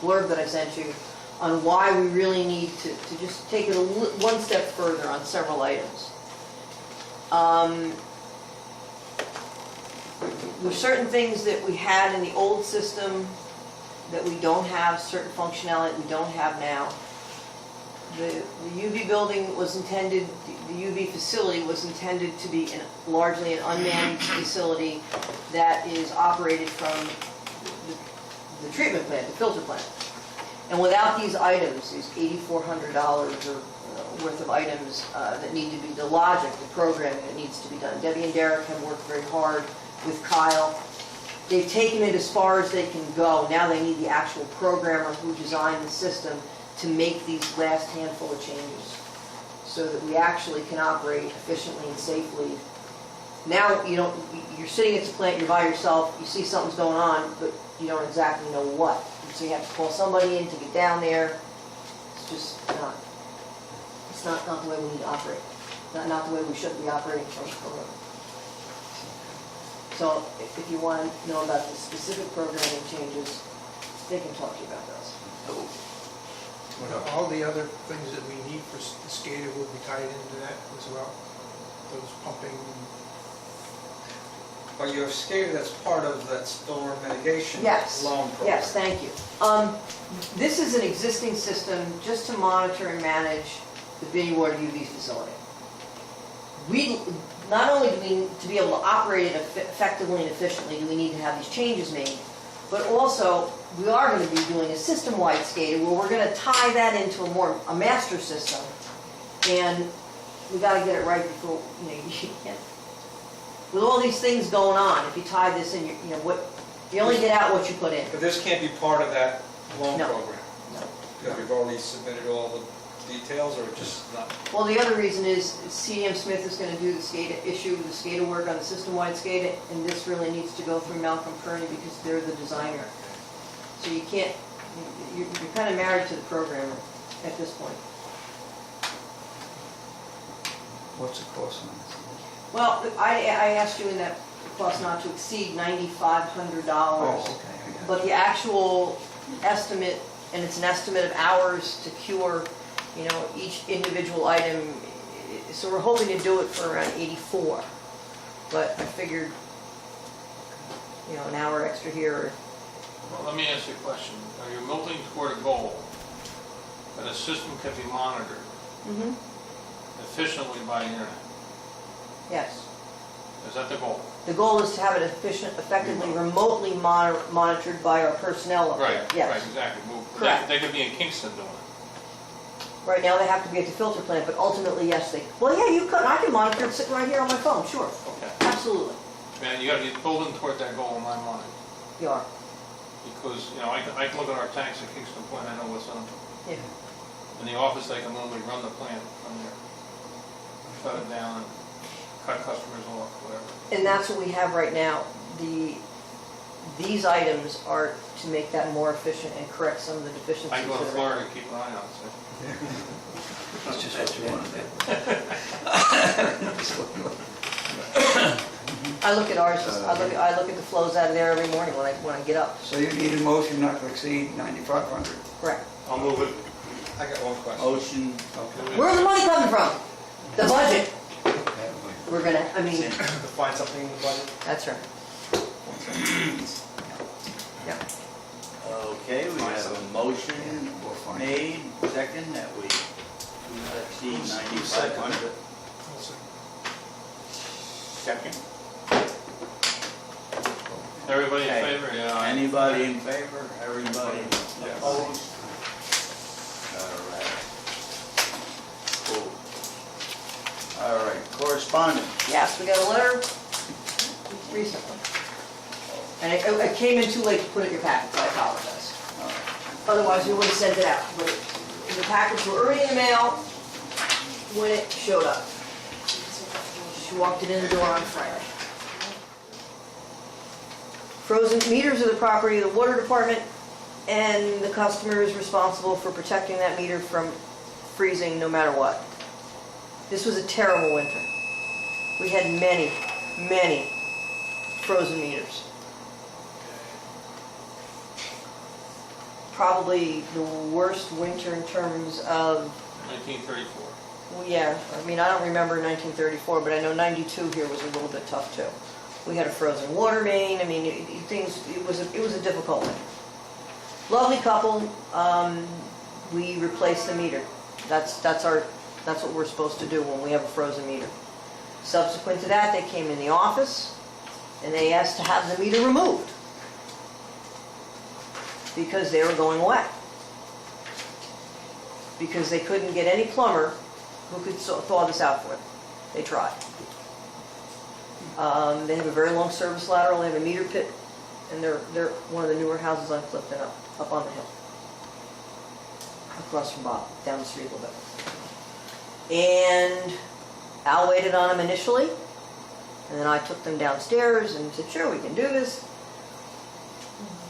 A: blurb that I sent you, on why we really need to just take it one step further on several items. There's certain things that we had in the old system that we don't have, certain functionality we don't have now. The UV building was intended, the UV facility was intended to be largely an unmanned facility that is operated from the treatment plant, the filter plant. And without these items, these $8,400 worth of items that need to be, the logic, the programming that needs to be done. Debbie and Derek have worked very hard with Kyle. They've taken it as far as they can go. Now they need the actual programmer who designed the system to make these last handful of changes so that we actually can operate efficiently and safely. Now you're sitting at the plant, you're by yourself, you see something's going on, but you don't exactly know what. So you have to call somebody in to get down there. It's just not, it's not the way we need to operate. Not the way we should be operating from the program. So if you want to know about the specific programming changes, they can talk to you about those.
G: All the other things that we need for the SCADA will be tied into that as well, those pumping.
C: Well, you have SCADA that's part of that storm mitigation
A: Yes,
C: loan program.
A: yes, thank you. This is an existing system just to monitor and manage the Vinnie Ward UV facility. We, not only do we need to be able to operate it effectively and efficiently, do we need to have these changes made, but also we are going to be doing a system-wide SCADA where we're going to tie that into a master system, and we got to get it right before you can't. With all these things going on, if you tie this in, you only get out what you put in.
C: But this can't be part of that loan
A: No.
C: program?
A: No.
C: Because we've already submitted all the details, or just not?
A: Well, the other reason is CM Smith is going to do the SCADA work on the system-wide SCADA, and this really needs to go through Malcolm Kearney because they're the designer. So you can't, you're kind of married to the programmer at this point.
F: What's the cost on this?
A: Well, I asked you in that cost not to exceed $9,500.
F: Oh, okay, I got it.
A: But the actual estimate, and it's an estimate of hours to cure, each individual item, so we're hoping to do it for around 84. But I figured, an hour extra here.
B: Well, let me ask you a question. Are you moving toward a goal that a system can be monitored efficiently by internet?
A: Yes.
B: Is that the goal?
A: The goal is to have it effectively remotely monitored by our personnel up there.
B: Right,
A: Yes.
B: right, exactly.
A: Correct.
B: They could be in Kingston doing it.
A: Right now, they have to be at the filter plant, but ultimately, yes, well, yeah, you could. I can monitor it sitting right here on my phone, sure.
B: Okay.
A: Absolutely.
B: Man, you got to be building toward that goal in my mind.
A: You are.
B: Because, I can look at our tanks at Kingston Point, I know what's on them.
A: Yeah.
B: In the office, they can literally run the plant from there. Shut it down and cut customers off, whatever.
A: And that's what we have right now. These items are to make that more efficient and correct some of the deficiencies.
B: I go to
A: that are-
B: Florida to keep an eye on it, so.
F: That's just what you want to do.
A: I look at ours. I look at the flows out of there every morning when I get up.
F: So you need a motion not to exceed 9,500.
A: Correct.
B: I'll move it.
C: I got one question.
F: Motion, okay.
A: Where's the money coming from? The budget. We're gonna.
C: To find something in the budget?
A: That's right. Yeah.
F: Okay, we have a motion made, second, that we do not exceed 9,500. Second.
B: Everybody in
F: Okay.
B: favor? Yeah.
F: Anybody in favor? Everybody opposed? All right. Cool. All right, correspondence.
A: Yes, we got a letter recently. And it came in too late to put it in your packets, I apologize.
F: All right.
A: Otherwise, we would have sent it out. But the packets were already in the mail when it showed up. She walked it in the door on Friday. Frozen meters are the property of the water department, and the customer is responsible for protecting that meter from freezing no matter what. This was a terrible winter. We had many, many frozen meters. Probably the worst winter in terms of,
B: 1934.
A: well, yeah, I mean, I don't remember 1934, but I know 92 here was a little bit tough too. We had a frozen water main, I mean, it was a difficult one. Lovely couple, we replaced the meter. That's what we're supposed to do when we have a frozen meter. Subsequent to that, they came in the office and they asked to have the meter removed because they were going away. Because they couldn't get any plumber who could thaw this out for them. They tried. They have a very long service lateral, they have a meter pit, and they're one of the newer houses on Clifton up on the hill. Across from Bob, down the street a little bit. And Al waited on them initially, and then I took them downstairs and said, sure, we can do this.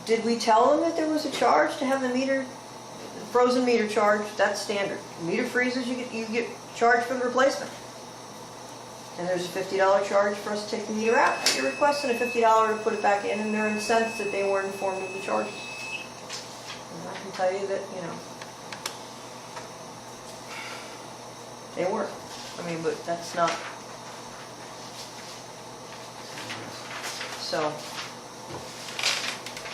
A: Did we tell them that there was a charge to have the meter, frozen meter charge? That's standard. Meter freezes, you get charged for the replacement. And there's a $50 charge for us to take the meter out. You're requesting a $50 to put it back in, and they're incensed that they weren't informed of the charges. And I can tell you that, they weren't. I mean, but that's not. So.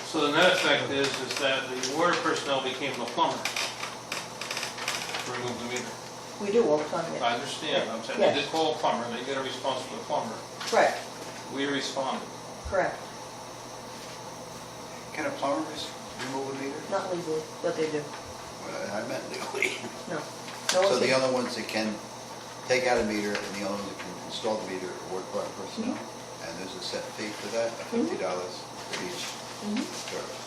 B: So the net effect is that the water personnel became the plumber to remove the meter.
A: We do all the time,
B: I
A: yeah.
B: understand, I'm saying
A: Yes.
B: they did call a plumber, they get a response from the plumber.
A: Correct,
B: We responded.
A: correct.
D: Can a plumber remove a meter?
A: Not legally, but they do.
D: Well, I meant legally.
A: No.
D: So the other ones that can take out a meter and the other ones that can install the meter are water department personnel? And there's a set fee for that, $50 for each service.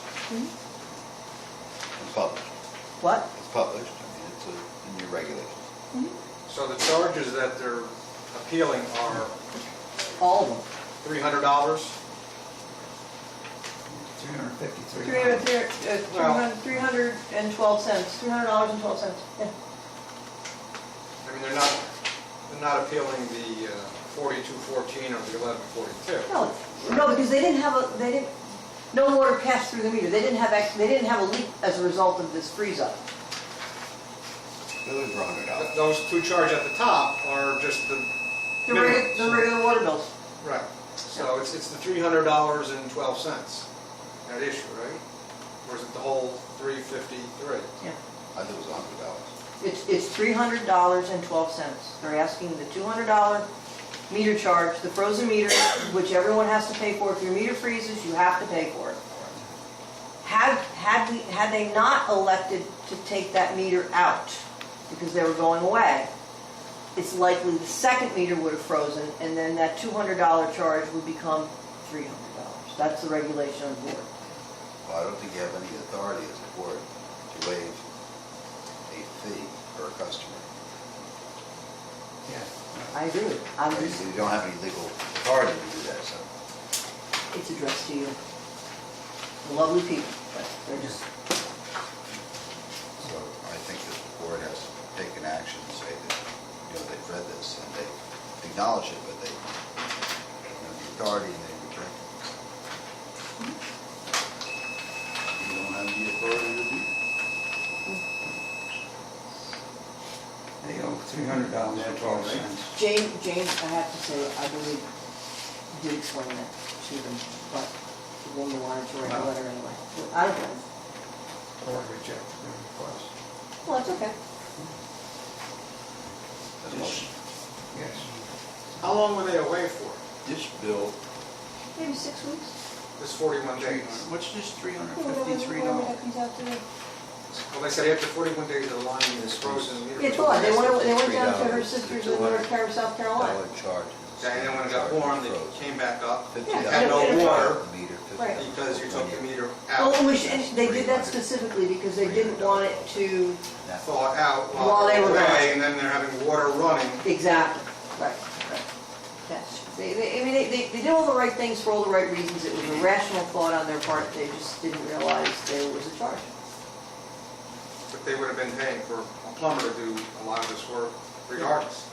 D: It's published.
A: What?
D: It's published, I mean, it's in your regulations.
C: So the charges that they're appealing are
A: All of them.
C: $300?
E: 353.
A: $312. $300.12. Yeah.
C: I mean, they're not appealing the 4214 or the 1142.
A: No, because they didn't have no water passed through the meter. They didn't have a leak as a result of this freeze up.
D: They're for $100.
C: Those two charges at the top are just the
A: The
C: minimum.
A: regular water bills.
C: Right. So it's the $300.12 at issue, right? Or is it the whole $353?
A: Yeah.
D: I think it was $100.
A: It's $300.12. They're asking the $200 meter charge, the frozen meter, which everyone has to pay for. If your meter freezes, you have to pay for it. Had they not elected to take that meter out because they were going away, it's likely the second meter would have frozen, and then that $200 charge would become $300. That's the regulation of the board.
D: Well, I don't think you have any authority as a board to waive a fee for a customer.
E: Yeah.
A: I agree with you. I'm just,
D: You don't have any legal authority to do that, so.
A: it's addressed to you. Lovely people, but they're just,
D: So I think that the board has to take an action and say that, they've read this and they acknowledge it, but they have the authority and they reject it. You don't have the authority to do that.
F: They owe $300.12.
A: James, I have to say, I believe, did explain that to them, but then you wanted to write a letter anyway. I don't know.
G: Or reject the request.
A: Well, it's okay.
D: That's a motion.
G: Yes.
C: How long were they away for?
D: This bill,
A: Maybe 6 weeks.
C: This 41 days?
F: What's this
A: Whatever
F: $353?
A: that comes out to.
C: Well, they said after 41 days, the line is frozen.
A: It's odd, they went down to her sister's in North Carolina, South Carolina.
D: dollar charge.
C: Okay, and then when it got warm, they came back up.
A: Yeah.
C: Had no water
D: Meter,
A: Right.
C: because you took the meter
A: Well,
C: out.
A: and they did that specifically because they didn't want it to,
C: Thawed out
A: While they were
C: away,
A: gone.
C: and then they're having water running.
A: exactly, right. Yes, I mean, they did all the right things for all the right reasons. It was a rational thought on their part, they just didn't realize there was a charge.
C: But they would have been paying for a plumber to do a lot of this work regardless.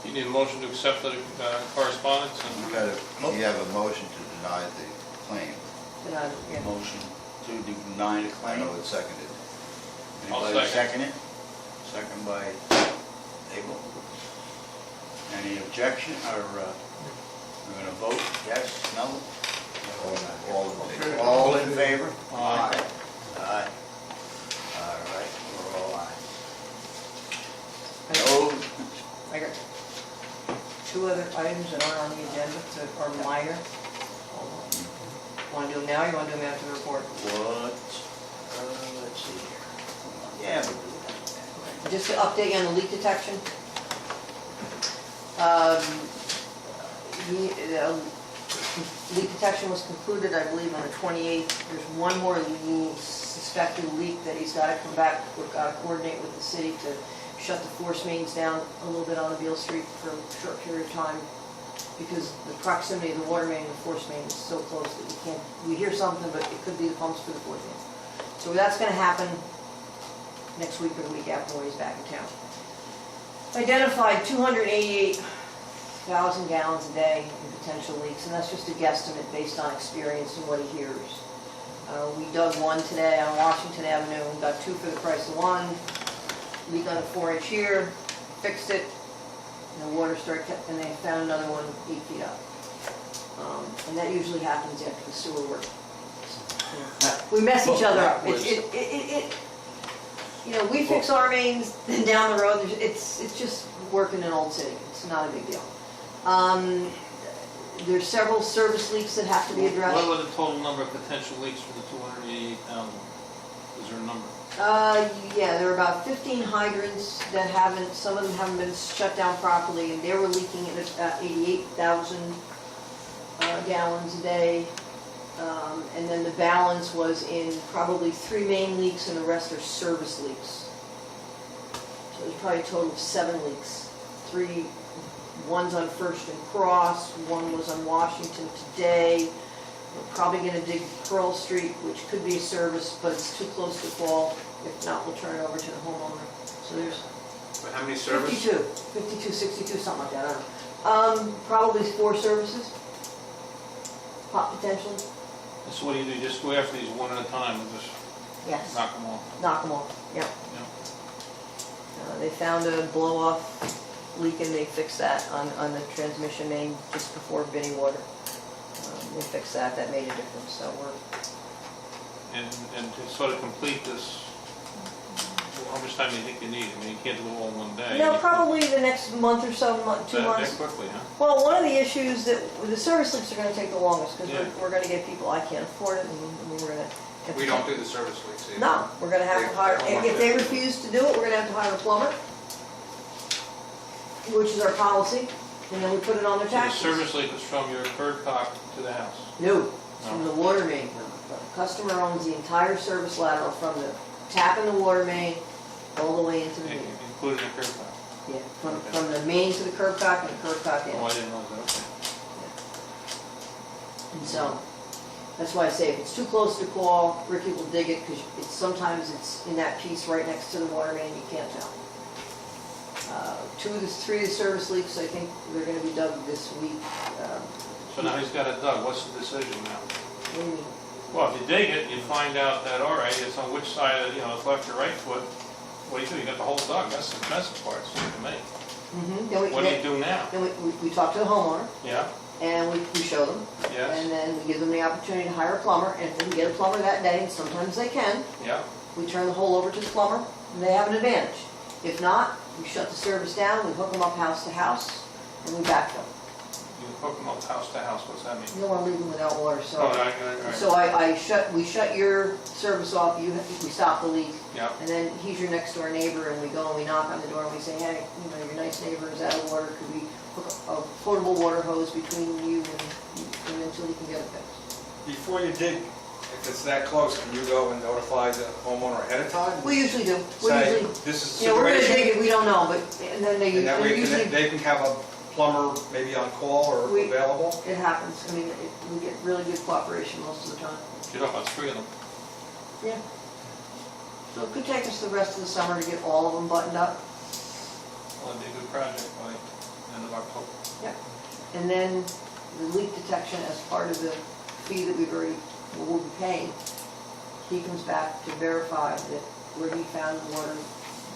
B: You need a motion to accept the correspondence
D: You
B: and
D: gotta, you have a motion to deny the claim.
A: Yeah.
F: Motion to deny the
D: I
F: claim.
D: know it's seconded.
B: I'll
F: Anybody
B: second.
F: second it? Second by Abel. Any objection, or we're gonna vote, yes, no? All in favor?
B: Aye.
F: Aye. All right, we're all aye. No,
A: I got 2 other items that aren't on the agenda that are minor. Want to do them now, or you want to do them after the report?
F: what, let's see here. Yeah, we'll do that.
A: Just to update you on the leak detection. Leak detection was concluded, I believe, on the 28th. There's one more suspected leak that he's got to come back, we've got to coordinate with the city to shut the force mains down a little bit on Beale Street for a short period of time, because the proximity of the water main and the force main is so close that we hear something, but it could be the pumps for the force main. So that's going to happen next week or the week after when he's back in town. Identified 288,000 gallons a day in potential leaks, and that's just a guesstimate based on experience and what he hears. We dug one today on Washington Avenue, and got 2 for the price of 1. Leak on a 4-inch here, fixed it, and the water started, and they found another one 8 feet up. And that usually happens after the sewer work. We mess each other up. You know, we fix our mains, then down the road, it's just working in Old City. It's not a big deal. There's several service leaks that have to be addressed.
B: what was the total number of potential leaks from the 288,000? Is there a number?
A: Yeah, there are about 15 hydrants that some of them haven't been shut down properly, and they were leaking at about 88,000 gallons a day. And then the balance was in probably 3 main leaks, and the rest are service leaks. So there's probably a total of 7 leaks. 3, one's on First and Cross, one was on Washington today. We're probably going to dig Pearl Street, which could be a service, but it's too close to fall. If not, we'll turn it over to the homeowner. So there's
C: But how many service?
A: 52, 62, something like that, I don't know. Probably 4 services, potentially.
B: And so what do? You just go after these one at a time and just
A: Yes.
B: knock them off?
A: Knock them off, yeah.
B: Yeah.
A: They found a blow-off leak, and they fixed that on the transmission main just before Vinnie Water. They fixed that, that made a difference, so we're...
B: And to sort of complete this, how much time do you think you need? I mean, you can't do it all in one day.
A: No, probably the next month or so, 2
B: That
A: months.
B: quickly, huh?
A: Well, one of the issues that, the service leaks are gonna take the longest, because
B: Yeah.
A: we're gonna get people, I can't afford it, and we're gonna... have
C: We
A: to-
C: don't do the service leaks either.
A: No, we're gonna have to hire, if they refuse to do it, we're gonna have to hire a plumber, which is our policy, and then we put it on their
B: So the
A: taxes.
B: service leak was from your curb cock to the house?
A: No, it's from the water main. The customer owns the entire service lateral from the tap in the water main all the way into the main.
B: Including the curb cock?
A: Yeah, from the main to the curb cock and the curb cock in.
B: Oh, I didn't know that, okay.
A: And so, that's why I say if it's too close to call, Ricky will dig it, because sometimes it's in that piece right next to the water main, you can't tell. 3 of the service leaks, I think they're gonna be dug this week.
B: So now he's got it dug, what's the decision now?
A: What do you mean?
B: Well, if you dig it, you find out that, all right, it's on which side, of, it's left or right foot, What do you do? You got the whole dug, that's the expensive part, so to me.
A: Then
B: What do you do now?
A: Then we talk to the homeowner,
B: Yeah,
A: and we show them,
B: yes,
A: and then we give them the opportunity to hire a plumber, and if they can get a plumber that day, and sometimes they can,
B: yeah.
A: we turn the hole over to the plumber, and they have an advantage. If not, we shut the service down, we hook them up house to house, and we back them.
B: You hook them up house to house, what's that mean?
A: You don't want to leave them without water,
B: Oh,
A: so.
B: right.
A: So we shut your service off, we stop the leak,
B: Yeah,
A: and then he's your next door neighbor, and we go and we knock on the door and we say, hey, your nice neighbor is out of water, could we hook a portable water hose between you and until he can get it fixed?
C: Before you dig, if it's that close, can you go and notify the homeowner ahead of time?
A: We usually do,
C: Say, this is the
A: we're gonna
C: situation.
A: dig it, we don't know, but, and then
C: And that way
A: they usually,
C: they can have a plumber maybe on call or
A: We-
C: available?
A: it happens, I mean, we get really good cooperation most of the time.
B: you know about 3 of them.
A: Yeah. So it could take us the rest of the summer to get all of them buttoned up.
B: Well, that'd be a good project by end of October.
A: And then the leak detection as part of the fee that we'll be paying, he comes back to verify that where he found the water,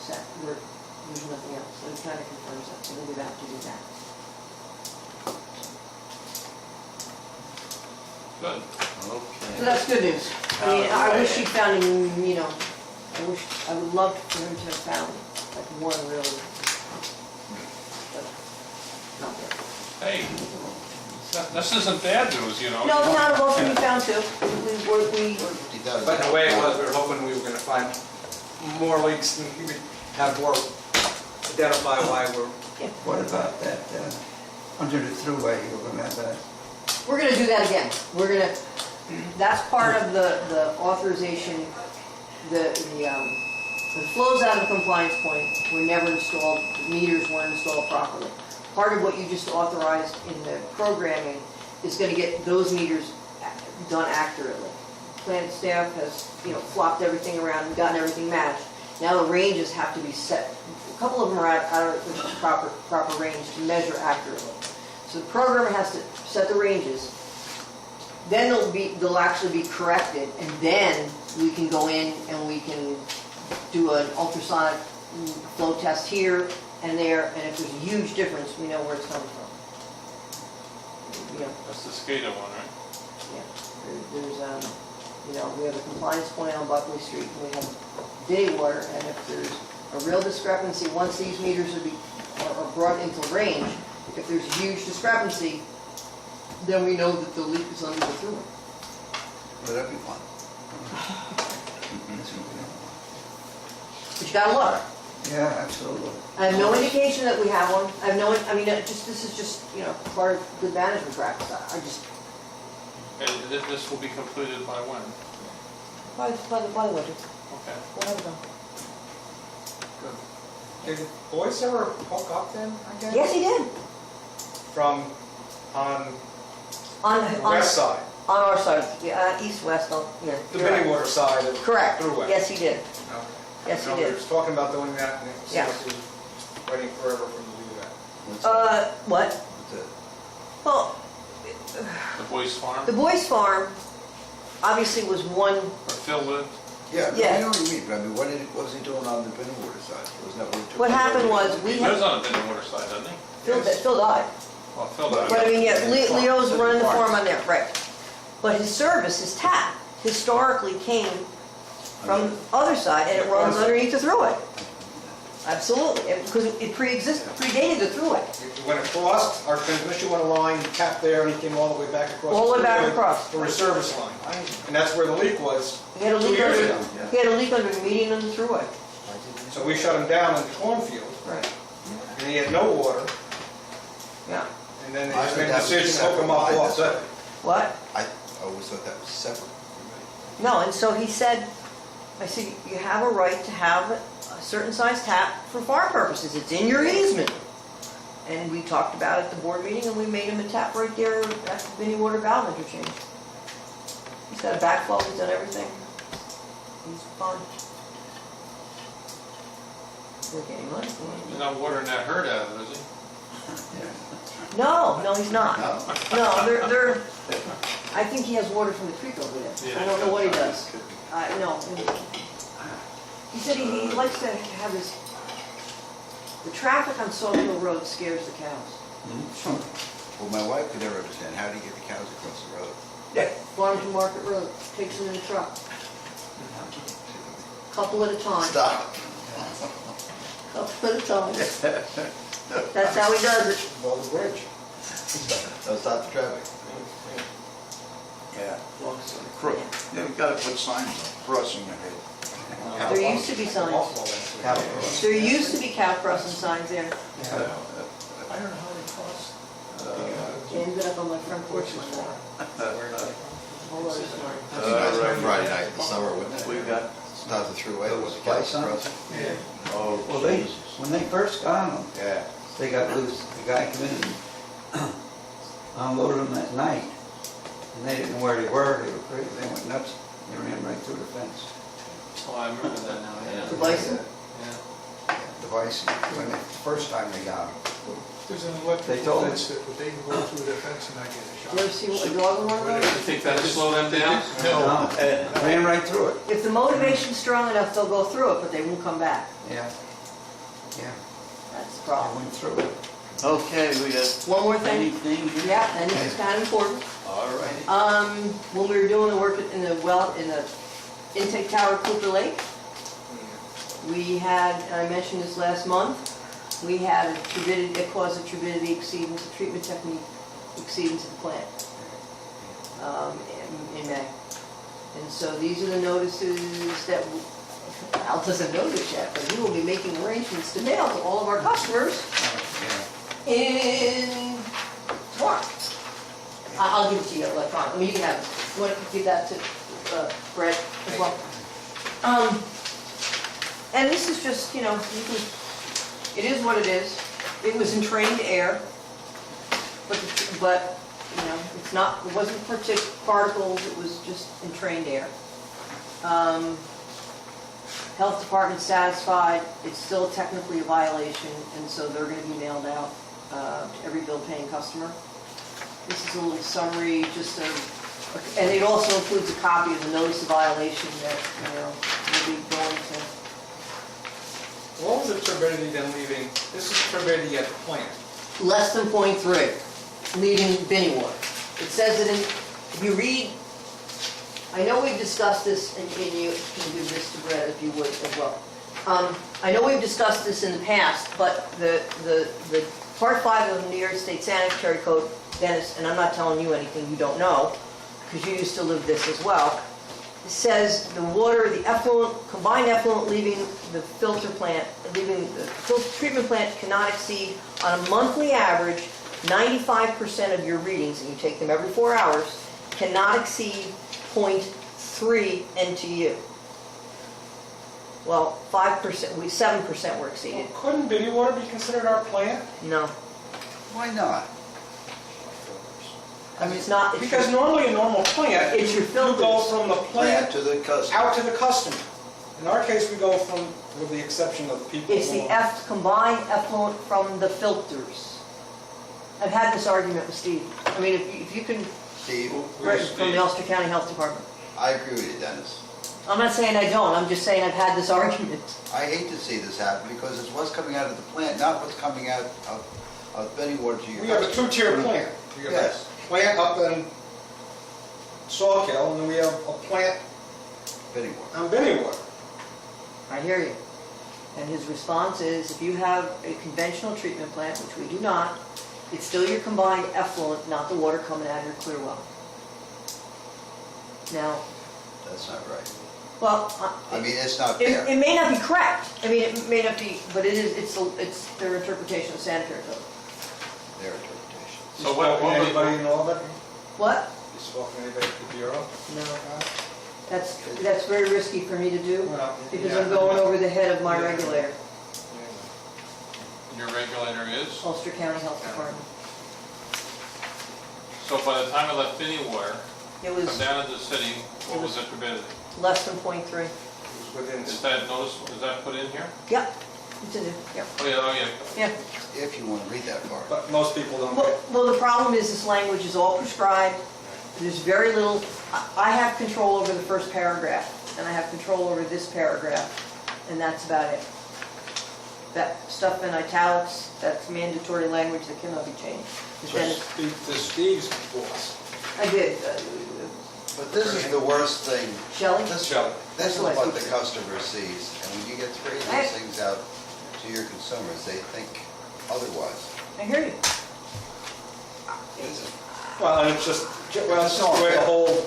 A: there's nothing else. So he kind of confirms that, so we would have to do that.
B: Good.
A: So
F: Okay.
A: that's good news. I mean, I wish he'd found him, I would love for him to have found like one really. But not there.
B: Hey, this isn't bad news, you know.
A: No, town of Wilson, we found two. We,
D: $50,000.
C: But the way it was, we were hoping we were gonna find more leaks and we would have more, identify why we're,
J: What about that, under the thruway, you're gonna have that?
A: we're gonna do that again. That's part of the authorization, the flows out of the compliance point were never installed, the meters weren't installed properly. Part of what you just authorized in the programming is gonna get those meters done accurately. Plant staff has, flopped everything around and gotten everything matched. Now the ranges have to be set. A couple of them are out of the proper range to measure accurately. So the programmer has to set the ranges. Then they'll actually be corrected, and then we can go in and we can do an ultrasonic flow test here and there, and if there's a huge difference, we know where it's coming from.
B: That's the SCADA one, right?
A: There's, we have a compliance point on Buckley Street, and we have day water, and if there's a real discrepancy, once these meters are brought into range, if there's a huge discrepancy, then we know that the leak is under the thruway.
D: Well, that'd be fun.
A: But you gotta look.
J: Yeah, absolutely.
A: I have no indication that we have one. I have no, this is just, part of good management practice. I just,
B: And this will be completed by when?
A: by the winter,
B: Okay.
A: we'll have it done.
C: did the boys ever hook up then, I guess?
A: Yes, he did.
C: From, on
A: On
C: the west side,
A: on our side, east-west, yeah.
C: the
A: you're right.
C: mini water side of
A: Correct.
C: throughway.
A: Yes, he did.
C: No.
A: Yes, he
C: No,
A: did.
C: we were talking about doing that, and it
A: Yeah.
C: seems to be waiting forever for them to do that.
D: What's that?
A: What?
D: What's that?
A: Well,
B: The Boyce Farm,
A: the Boyce Farm obviously was one,
B: or Phil lived?
D: Yeah, no,
A: Yeah.
D: I know what you mean, but I mean, what was he doing on the Binnenwater side? Wasn't that what he took?
A: what happened was,
B: He lives on the Binnenwater side, doesn't he?
A: Phil died.
B: Well, Phil died.
A: But I mean, yeah, Leo's running the farm on there, right. But his service, his tap, historically came from the other side, and it runs underneath the thruway. Absolutely, because it predated the thruway,
C: It went across, our transmission went a line, tapped there, and he came all the way back across.
A: all the way back
C: throughway
A: across.
C: For his service line. And that's where the leak was.
A: He had a
C: 2
A: leak
C: years
A: under,
C: ago.
A: he had a leak under the median of the thruway.
C: So we shut him down in the cornfield,
A: Right.
C: and he had no water,
A: Yeah.
C: and then they
D: I
C: just
D: thought
C: made a
D: that was
C: decision to hook him up
D: separate.
C: offset.
A: What?
D: I always thought that was separate.
A: No, and so he said, I said, you have a right to have a certain size tap for farm purposes. It's in your easement. And we talked about it at the board meeting, and we made him a tap right there at the mini water valve interchange. He's got a backflow, he's done everything. He's fine. We're getting money for him.
B: He's not watering that herd out of it, is he?
A: No, he's not.
D: No?
A: No, they're, I think he has water from the creek over there. I don't know what he does. No. He said he likes to have his, the traffic on Salt Hill Road scares the cows.
D: Well, my wife could never understand, how do you get the cows across the road?
A: Farm to Market Road, takes them in a truck, couple at a time.
D: Stop.
A: Couple at a time. That's how he does it.
C: Well, the bridge.
D: Don't stop the traffic.
F: Yeah. Crook. Yeah, we gotta put signs up, crossing ahead.
A: There used to be signs. There used to be cow crossing signs there.
G: I don't know how they cross.
A: They ended up on my front porch one night. Whole other story.
D: That's a nice Friday night in the summer, wouldn't it?
F: We got,
D: It's not the throughway, it was the
J: Light
D: cows
J: signs?
D: crossing.
G: Yeah.
F: oh,
J: Well, they,
F: Jesus.
J: when they first got them,
D: Yeah.
J: they got loose. The guy came in and unloaded them that night. And they didn't know where they were. They were crazy. They went nuts. They ran right through the fence.
B: Oh, I remember that now, yeah.
A: The bison.
B: Yeah.
J: The bison, when the first time they got them.
G: There's an
J: They
G: electrical
J: told
G: fence that they can go through the fence and not get a
A: You
G: shot.
A: ever see a dog run around?
B: You think that'll slow them down?
G: No.
J: Ran right through it.
A: If the motivation's strong enough, they'll go through it, but they won't come back.
J: Yeah. Yeah.
A: That's the
J: I
A: problem.
J: went through it.
F: Okay, we got
A: One more thing.
F: anything here?
A: Yeah, and this is kind of important.
F: All right.
A: When we were doing the work in the intake tower at Cooper Lake, we had, and I mentioned this last month, we had a turbidity, it caused a turbidity exceedance, a treatment technique exceedance of the plant in May. And so these are the notices that, Al doesn't know this yet, but we will be making arrangements to mail to all of our customers in tomorrow. I'll give it to you electronically. I mean, you can have it. You want to give that to Brett as well? And this is just, you know, it is what it is. It was in trained air, but you know, it's not. It wasn't particles. It was just in trained air. Health department satisfied. It's still technically a violation, and so they're going to be mailed out to every bill-paying customer. This is a little summary, just and it also includes a copy of the notice of violation that, you know, we'll be going to.
C: What was the turbidity then leaving? This is turbidity at the plant.
A: Less than 0.3, leaving binny water. It says it in, if you read, I know we've discussed this, and you can give this to Brett if you would as well. I know we've discussed this in the past, but the Part 5 of the New York State Sanitary Code, Dennis, and I'm not telling you anything you don't know, because you used to live this as well, it says the water, the effluent, combined effluent leaving the filter plant, leaving the filter treatment plant cannot exceed, on a monthly average, 95% of your readings, and you take them every 4 hours, cannot exceed 0.3 NTU. Well, 5%, 7% were exceeded.
C: Couldn't Biddy water be considered our plant?
A: No.
D: Why not?
A: I mean, it's not, it's
C: Because
A: your,
C: normally a normal plant,
A: it's your
C: you go
A: filters.
C: from the
D: Plant
C: plant
D: to the customer.
C: out to the customer. In our case, we go from, with the exception of people.
A: It's the combined effluent from the filters. I've had this argument with Steve. I mean, if you can,
D: Steve,
A: from the Ulster County Health Department.
D: I agree with you, Dennis.
A: I'm not saying I don't, I'm just saying I've had this argument.
D: I hate to see this happen because it's what's coming out of the plant, not what's coming out of Benny water to your
C: We have a
D: customer.
C: two-tier plant. We have a
D: Yes.
C: plant up in Sawkill, and then we have a plant
D: Benny water.
C: on Biddy water.
A: I hear you. And his response is, if you have a conventional treatment plant, which we do not, it's still your combined effluent, not the water coming out of your clear well. Now,
D: That's not right.
A: well,
D: I mean, it's not fair.
A: it may not be correct. I mean, it may not be, but it is, it's their interpretation of sanitary code.
D: Their interpretation.
B: So what would
C: Anybody in Albany?
A: What?
C: You spoke to anybody at the Bureau?
A: No. That's very risky for me to do,
C: Well,
A: because
C: yeah.
A: I'm going over the head of my regulator,
B: your regulator is?
A: Ulster County Health Department.
B: So by the time it left Binney water,
A: It
B: come
A: was
B: down to the city, what was the turbidity?
A: less than 0.3.
C: It was within,
B: Is that notice, is that put in here?
A: Yep, it's in there, yep,
B: Oh, yeah,
A: yeah.
D: If you want to read that part.
C: but most people don't
A: Well,
C: get.
A: well, the problem is this language is all prescribed. There's very little, I have control over the first paragraph, and I have control over this paragraph. and that's about it. That stuff in italics, that's mandatory language that cannot be changed. But then
C: To Steve's boss,
A: I did,
D: But this is the worst thing.
A: Shelley?
D: This
C: Shelley.
D: this is
A: That's what I
D: what the
A: think.
D: customer sees, and when you get three of these things out to your consumers, they think otherwise.
A: I hear you.
C: well, and it's just, well, it's just the way the whole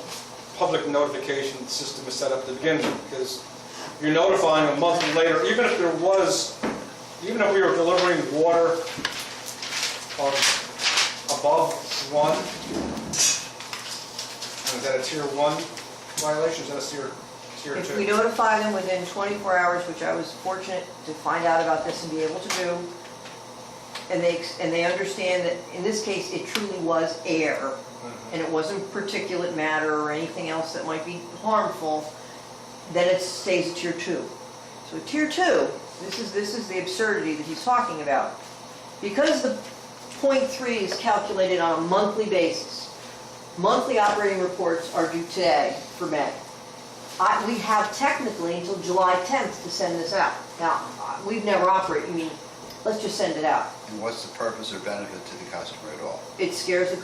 C: public notification system is set up to begin with, because you're notifying a month later, even if there was, even if we were delivering water of above 1, and is that a tier 1 violation, is that a tier 2?
A: If we notify them within 24 hours, which I was fortunate to find out about this and be able to do, and they understand that in this case, it truly was air, and it wasn't particulate matter or anything else that might be harmful, then it stays at tier 2. So at tier 2, this is the absurdity that he's talking about. Because the 0.3 is calculated on a monthly basis, monthly operating reports are due today for May. We have technically until July 10th to send this out. Now, we've never operated, I mean, let's just send it out.
D: And what's the purpose or benefit to the customer at all?
A: It scares the,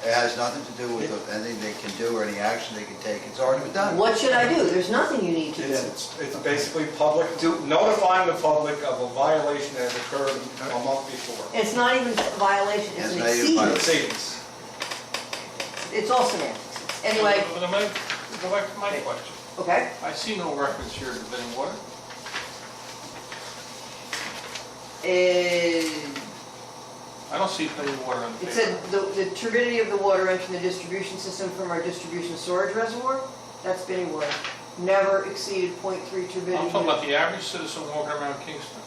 D: It has nothing to do with anything they can do or any action they can take. It's already been done.
A: what should I do? There's nothing you need to do.
C: It's basically public, notifying the public of a violation that has occurred a month before.
A: It's not even a violation, it's an
D: It's not even a
A: exceedance.
C: Savings.
A: It's all semantics. Anyway,
B: But I'm gonna go back to my question.
A: okay,
B: I see no reference here to bidding water. I don't see bidding water on the
A: it
B: paper.
A: said the turbidity of the water entering the distribution system from our distribution storage reservoir, that's Binney water. Never exceeded 0.3 turbidity.
B: I'm talking about the average citizen walking around Kingston.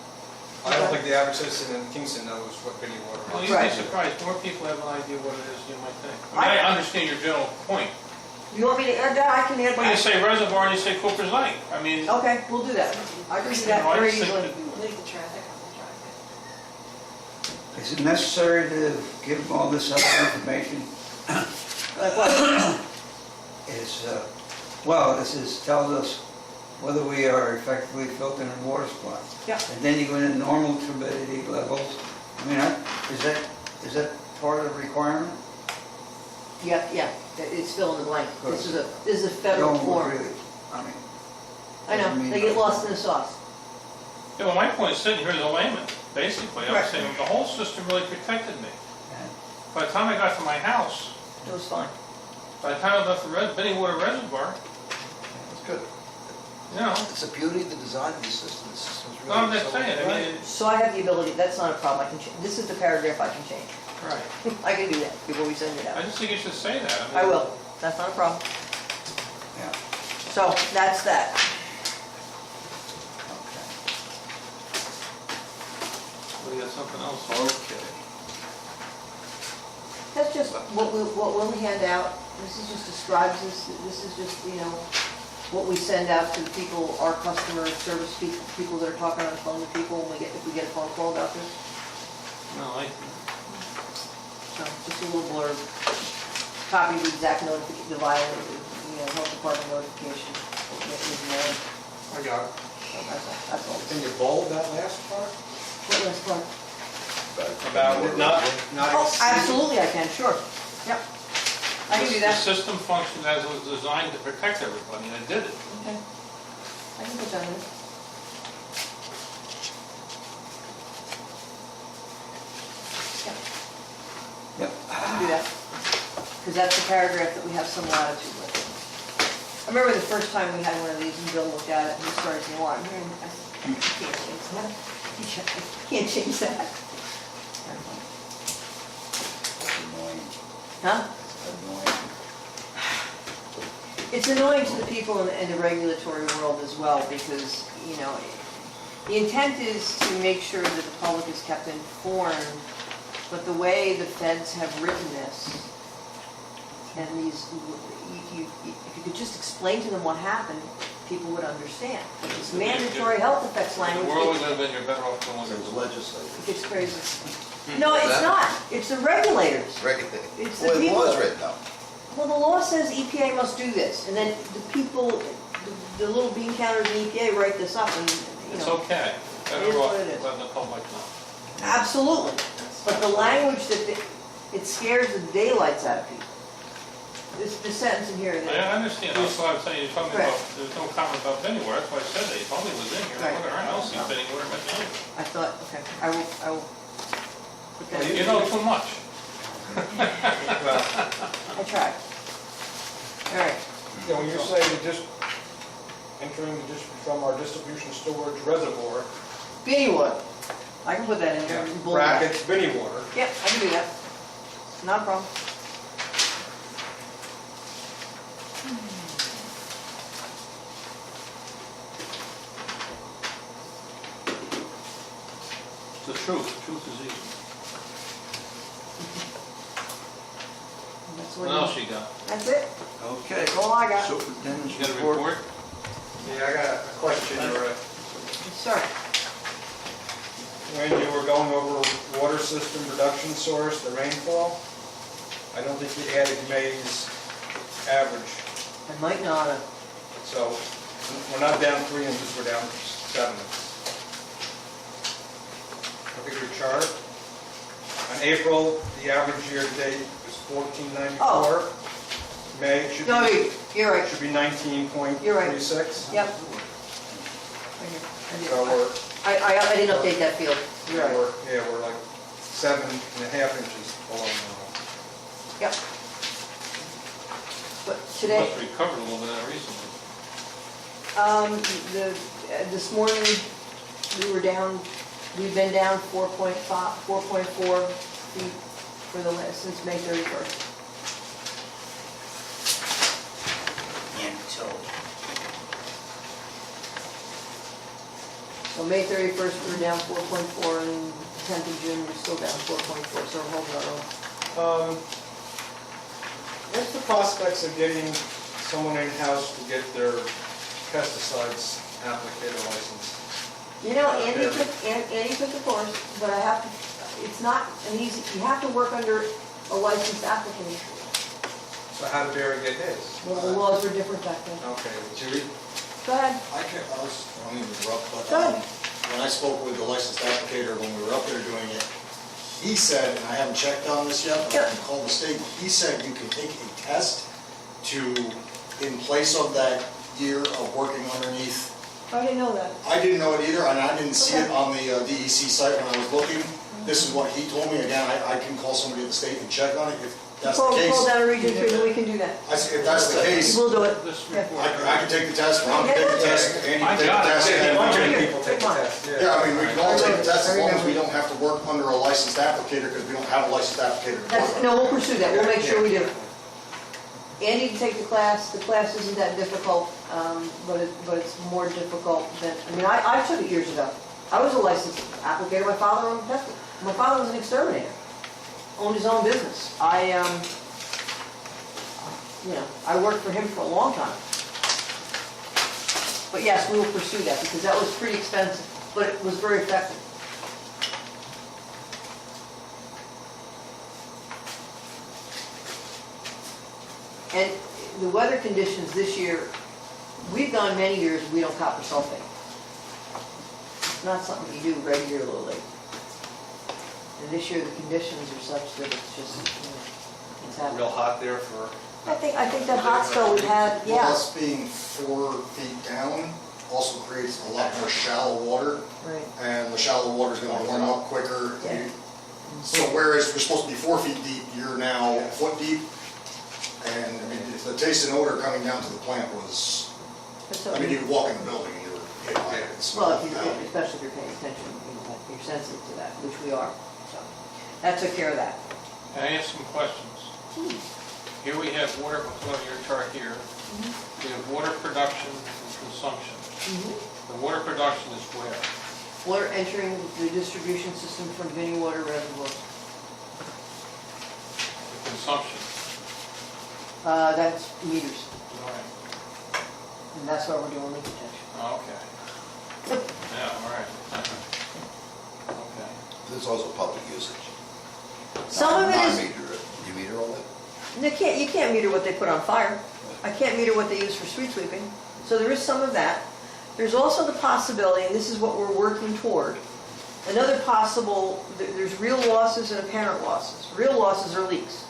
C: I don't think the average citizen in Kingston knows what Binney water
B: Well,
C: is.
B: you'd be
A: Right.
B: surprised, more people have an idea what it is than you might think. I mean, I understand your general point.
A: You want me to add that? I can add
B: When you
A: that.
B: say reservoir and you say Cooper's Lake, I mean,
A: Okay, we'll do that. I can do
B: you
A: that
B: know, I
A: very
B: just think
A: easily.
B: that
I: Leave the traffic on the driveway.
J: Is it necessary to give them all this other information?
A: Like what?
J: Is, well, this is, tells us whether we are effectively filtering the water supply.
A: Yeah.
J: And then you go into normal turbidity levels. I mean, is that part of the requirement?
A: Yeah, it's fill in the blank. This is a federal
J: Don't
A: form.
J: really, I mean.
A: I know, they get lost in the sauce.
B: yeah, well, my point is sitting here as a layman, basically. I was
A: Right.
B: saying the whole system really protected me.
J: and-
B: By the time I got to my house,
A: It was fine.
B: by the time I left the Binney Water Reservoir,
D: That's good.
B: you know,
D: It's the beauty of the design of the system. The system's
B: no, I'm
D: really
B: just
D: so
B: saying, I
D: right.
B: mean,
A: So I have the ability, that's not a problem, I can change, this is the paragraph I can change.
B: right.
A: I can do that before we send it
B: I
A: out.
B: just think you should say that.
A: I
B: mean,
A: will, that's not a problem.
J: Yeah,
A: So, that's that.
J: okay.
B: We got something else.
J: Okay.
A: That's just what we'll hand out. This is just describes this is just, what we send out to the people, our customer service people that are talking on the phone to people when if we get a phone call about this.
B: No,
A: So, just a little blurb. Copy of the exact notification, the violation, health department notification.
C: I got it.
A: That's all.
C: Can you bold that last part?
A: What last part?
C: About it not
A: Oh,
C: exceeding-
A: absolutely I can, sure. Yep. I can do
B: The
A: that.
B: system functioned as it was designed to protect everybody, and it did it.
A: Okay. I can put that in.
J: Yep.
A: I can do that. Because that's the paragraph that we have some latitude with. I remember the first time we had one of these and Bill looked at it and he started saying, well, I said, you can't change that. You can't change that.
D: It's annoying.
A: Huh?
D: Annoying.
A: It's annoying to the people in the regulatory world as well because, the intent is to make sure that the public is kept informed, but the way the feds have written this, and if you could just explain to them what happened, people would understand. But this mandatory health effects
B: In the
A: language,
B: world we live in, you're better off going
D: So it's
B: to
D: legislative.
A: it's crazy. No, it's not. It's the regulators.
D: Regulated.
A: It's the
D: Well, the
A: people.
D: law is written though.
A: Well, the law says EPA must do this, and then the people, the little bean counters in EPA write this up and, you
B: It's
A: know.
B: okay.
A: It
B: Better
A: is
B: off
A: what it is.
B: letting the public know.
A: Absolutely. But the language it scares the daylights out of people. This sentence in here
B: I
A: that,
B: understand, that's why I'm saying, you're talking about,
A: Right.
B: there's no comment about bidding war, that's why I said that, you told me it was in here,
A: Right.
B: look at our else, bidding war, but no.
A: I thought, okay, I will put that
B: You
A: in.
B: know too much.
C: Well,
A: I tried. All right.
C: when you say just entering from our distribution storage reservoir,
A: Beanie water. I can put that in there.
C: brackets, Vinnie water,
A: Yep, I can do that. Not a problem.
B: It's the truth is easy.
A: That's
B: What else you got?
A: That's it.
J: Okay.
A: That's all I got.
J: Superintendent's
B: You got a
J: report.
B: report?
C: yeah, I got a question,
A: Yes, sir.
C: when you were going over water system reduction source, the rainfall, I don't think you added May's average,
A: I might not have.
C: so we're not down 3 inches, we're down 7. Look at your chart. On April, the average year-to-date is 1494.
A: Oh.
C: May should
A: No,
C: be,
A: you're right.
C: should be 19.36.
A: You're right. Yep. Right here.
C: So we're,
A: I didn't update that field. You're right.
C: we're like 7.5 inches below normal.
A: Yep. But
B: You
A: today,
B: must have recovered a little bit recently.
A: this morning, we've been down 4.4 feet for the last, since May 31st.
F: Until
A: So May 31st, we were down 4.4, and 10th of June, we're still down 4.4, so we're holding our own.
C: What's the prospects of getting someone in-house to get their pesticides applicator license?
A: You know, Andy took the course, but I have to, it's not an easy, you have to work under a licensed application.
C: So how did Barry get his?
A: Well, the laws were different back then.
C: Okay, Judy?
A: Go ahead.
K: I don't mean to interrupt, but
A: Go ahead.
K: when I spoke with the licensed applicator when we were up there doing it, he said, and I haven't checked on this yet, but I can call the state, he said you can take a test to, in place of that year of working underneath.
A: I didn't know that.
K: I didn't know it either, and I didn't see it
A: Okay.
K: on the DEC site when I was looking. This is what he told me, again, I can call somebody at the state and check on it, if that's the
A: Call
K: case.
A: down a region 3, then we can do that.
K: I said, if that's the case,
A: We'll do it.
B: This
A: Yeah.
B: report.
K: I can take the test, Ron can take the test, Andy
B: I
K: can take
B: got
K: the
B: it.
K: test.
C: Yeah,
K: and
C: a bunch
K: we
C: of
K: can-
C: people take the test,
K: Yeah, I mean, we can all take the test as long as
A: remember.
K: we don't have to work under a licensed applicator, because we don't have a licensed applicator. to
A: That's,
K: work
A: no,
K: under.
A: we'll pursue that, we'll make sure we do. Andy can take the class isn't that difficult, but it's more difficult than, I mean, I took it years ago. I was a licensed applicator, my father owned pestle. My father was an exterminator, owned his own business. I worked for him for a long time. But yes, we will pursue that, because that was pretty expensive, but it was very effective. And the weather conditions this year, we've gone many years, we don't copper sulfate. It's not something you do regularly. And this year, the conditions are such that it's just, it's happening.
C: Real hot there for,
A: I think that hot spell we had,
K: Well,
A: yeah.
K: us being 4 feet down also creates a lot more shallow water,
A: Right.
K: and the shallow water is gonna warm up quicker.
A: Yeah.
K: So whereas we're supposed to be 4 feet deep, you're now a foot deep. And, I mean, the taste and odor coming down to the plant was,
A: That's
K: I
A: what
K: mean,
A: we-
K: you could walk in the building and you were getting like it.
A: Well, especially if you're paying attention, you're sensitive to that, which we are. So that took care of that.
B: Can I ask some questions? Here we have water, what's on your chart here. We have water production and consumption. The water production is where?
A: Water entering the distribution system from Vinnie water reservoirs.
B: The consumption.
A: That's meters,
B: All right.
A: and that's why we're doing leak detection.
B: Oh, okay. Yeah, all right. Okay.
D: There's also public usage.
A: Some of it is,
D: Non-meter, you meter all that?
A: you can't meter what they put on fire. I can't meter what they use for street sweeping. So there is some of that. There's also the possibility, and this is what we're working toward, another possible, there's real losses and apparent losses. Real losses are leaks.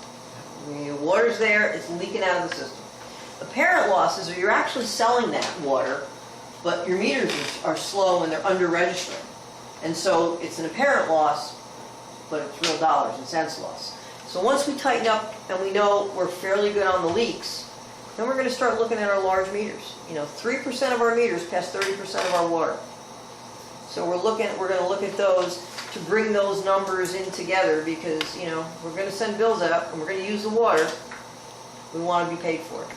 A: I mean, the water's there, it's leaking out of the system. Apparent losses are you're actually selling that water, but your meters are slow and they're under registering. And so it's an apparent loss, but it's real dollars and cents loss. So once we tighten up and we know we're fairly good on the leaks, then we're going to start looking at our large meters. 3% of our meters pass 30% of our water. So we're going to look at those to bring those numbers in together because, we're going to send bills out and we're going to use the water. We want to be paid for it.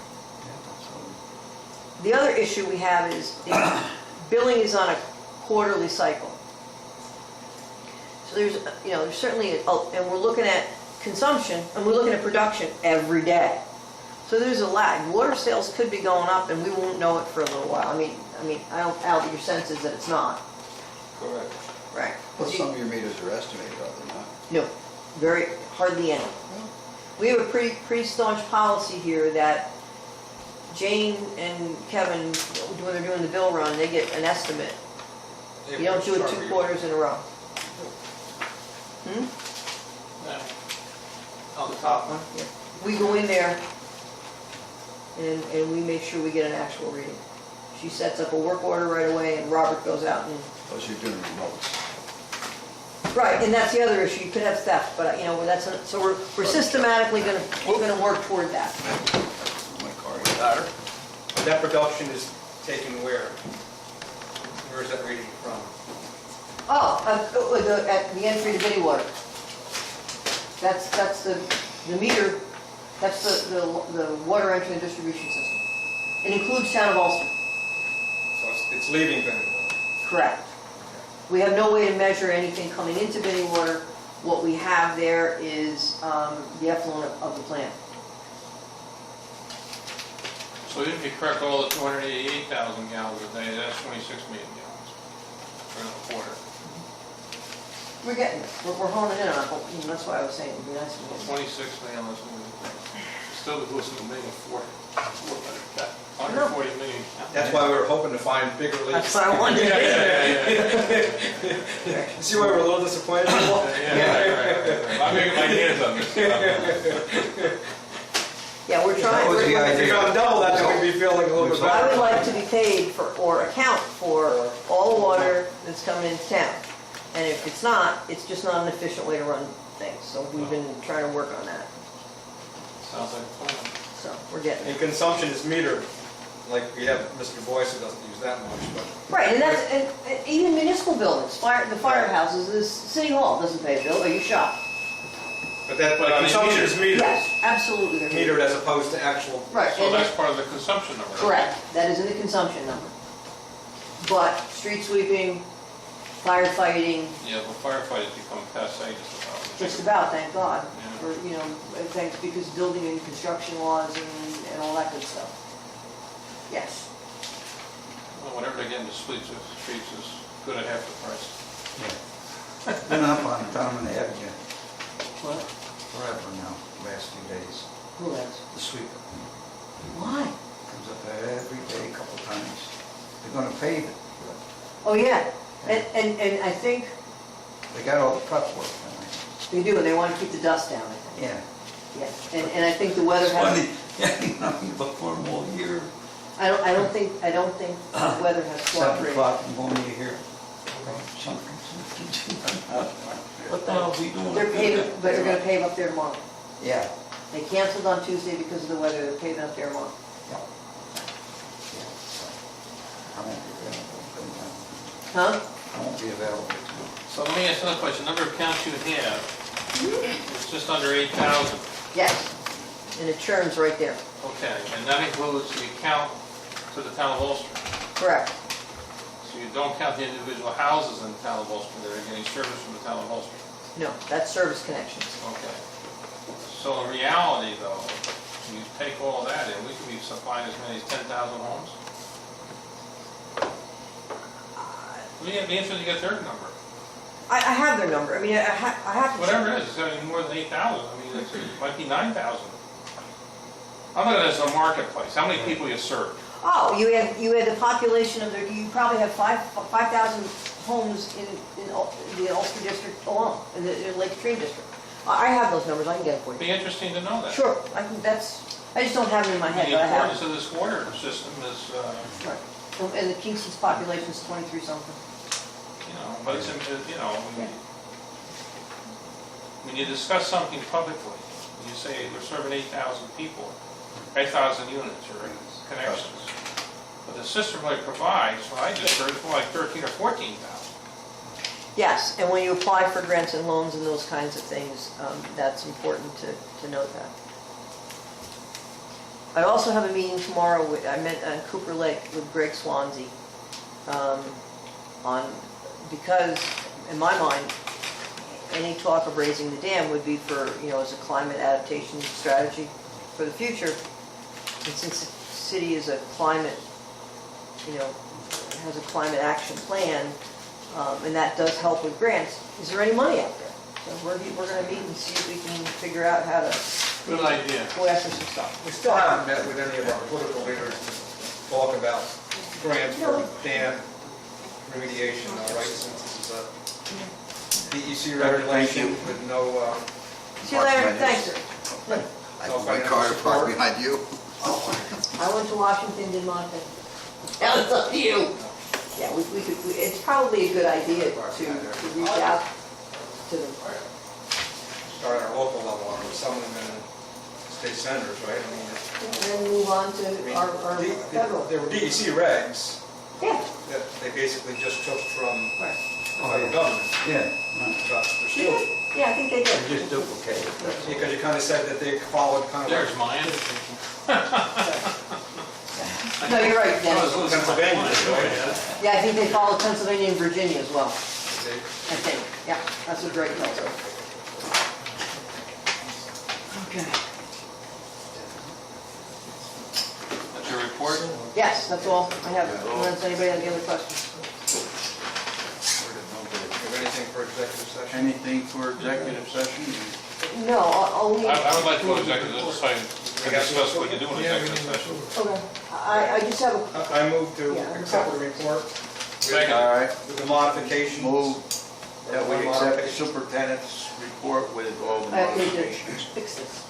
A: The other issue we have is billing is on a quarterly cycle. So there's certainly, and we're looking at consumption and we're looking at production every day. So there's a lag. Water sales could be going up and we won't know it for a little while. I mean, Al, your sense is that it's not.
C: Correct.
A: Right.
D: Well, some of your meters are estimated, are they not?
A: No, hardly any. We have a pretty staunch policy here that Jane and Kevin, when they're doing the bill run, they get an estimate. You don't do it 2 quarters in a row.
B: On the top one?
A: Yeah. We go in there and we make sure we get an actual reading. She sets up a work order right away and Robert goes out and...
D: Those you're doing remotes.
A: Right, and that's the other issue. You could have theft, but so we're systematically going to work toward that.
D: My car is better.
C: That production is taken where? Where is that reading from?
A: At the entry to Bitty Water. That's the meter. That's the water entry and distribution system. It includes town of Ulster.
C: So it's leaving Bennett.
A: Correct. We have no way to measure anything coming into Bitty Water. What we have there is the effluent of the plant.
B: So even if you correct all the 288,000 gallons a day, that's 26 million gallons for the quarter.
A: We're getting it. We're honing in on it. But, that's why I was saying it would be nice to get
B: 26 million, still close to a million, 140 million.
C: That's why we were hoping to find bigger leaks.
A: That's what I wanted to do.
C: You see why we're a little disappointed?
B: Right. I'm making my hands on this.
A: Yeah, we're trying.
J: That was the
C: If you're on double that, then we'd be feeling a little bit
A: I would
C: better.
A: like to be paid for, or account for, all the water that's coming into town. And if it's not, it's just not an efficient way to run things. So we've been trying to work on that.
B: Sounds like a plan.
A: So we're getting
C: And
A: it.
C: consumption is metered, like we have Mr. Boyce who doesn't use that much, but
A: Right, and even municipal buildings, the firehouses, the city hall doesn't pay a bill. Are you shocked?
C: that consumption is metered.
A: Yes, absolutely. They're
C: Metered as opposed to actual.
A: Right.
B: So
A: and
B: that's part of the consumption number.
A: Correct, that is in the consumption number. But street sweeping, firefighting,
B: Yeah, but firefighters become passe
A: just about, thank God,
B: Yeah.
A: for, thanks, because building and construction laws and all that good stuff. Yes.
B: Well, whatever they get in the streets is good at half the price.
J: Been up on Tom and Avenue
A: What?
J: forever now, last few days.
A: Who has?
J: The sweeper
A: Why?
J: comes up there every day, a couple times. They're gonna pave it.
A: Oh, yeah, and I think
J: They got all the cut work done.
A: they do, and they want to keep the dust down, I think.
J: Yeah.
A: Yeah, and I think the weather
J: It's
A: has,
J: funny, you look for them all year.
A: I don't think the weather has
J: 7
A: cooperated.
J: o'clock in the morning, you hear something. What the hell are we doing?
A: They're paving, but they're gonna pave up there tomorrow.
J: Yeah.
A: They canceled on Tuesday because of the weather, they're paving up there tomorrow.
J: Yeah. I won't be available.
A: Huh?
J: I won't be available tomorrow.
B: So let me ask another question. Number of counts you have, it's just under 8,000.
A: Yes, and it churns right there.
B: Okay, and that includes the account to the town of Ulster.
A: Correct.
B: So you don't count the individual houses in the town of Ulster that are getting service from the town of Ulster.
A: No, that's service connections.
B: Okay. So in reality, though, when you take all that in, we could be supplying as many as 10,000 homes? It'd be interesting to get their number.
A: I have their number, I mean, I have to.
B: Whatever it is, it's gotta be more than 8,000. I mean, it might be 9,000. I'm looking at it as a marketplace. How many people you serve?
A: Oh, you had the population of you probably have 5,000 homes in the Ulster district alone, in the Lake Stream district. I have those numbers, I can get them for
B: It'd
A: you.
B: be interesting to know that.
A: Sure, I just don't have them in my head,
B: The
A: but I have
B: importance
A: them.
B: of this water system is,
A: Right. And the Kingston's population is 23 something.
B: but it's, when you discuss something publicly, you say we're serving 8,000 people, 8,000 units or connections. But the system really provides, what I just heard, is more like 13 or 14,000.
A: Yes, and when you apply for grants and loans and those kinds of things, that's important to note that. I also have a meeting tomorrow, I met on Cooper Lake with Greg Swansea, because in my mind, any talk of raising the dam would be for, as a climate adaptation strategy for the future. And since the city is a climate, has a climate action plan, and that does help with grants, is there any money out there? So we're going to meet and see if we can figure out how to
B: Good idea.
A: go after some stuff.
C: We still haven't met with any of our political leaders to talk about grants for dam remediation, right, since this is a DEC regulation with no,
A: See you later, thanks.
D: I have my car parked behind you.
A: I went to Washington, did my thing. Now it's up to you. Yeah, it's probably a good idea to reach out to them.
C: start at our local level, or some of them in state senators, right? I mean,
A: And then move on to our federal.
C: there were DEC regs
A: Yeah,
C: that they basically just took from the
A: right.
C: federal government,
J: Yeah,
C: but they're
A: Did
C: still,
A: they? Yeah, I think they
J: they're
A: did.
J: just duplicated.
C: because you kind of said that they followed kind of
B: There's
C: like
B: mine.
A: No, you're right, Dennis.
C: Pennsylvania, right?
A: Yeah, I think they followed Pennsylvania and Virginia as well,
C: They-
A: I think. Yeah, that's what Greg tells us. Okay.
B: That's your report?
A: Yes, that's all I have. Unless anybody has any other questions?
C: Have anything for executive session?
F: Anything for executive session?
A: No, I'll leave.
B: I would like to go to executive session and discuss what you do in executive session.
A: Okay. I just have a,
C: I move to
A: Yeah.
C: accept the report
B: Second.
F: All right,
C: with the modifications.
F: move that we
C: One
F: accept the
C: modification.
F: superintendent's report with all the
A: I need to
F: modifications.
A: fix this.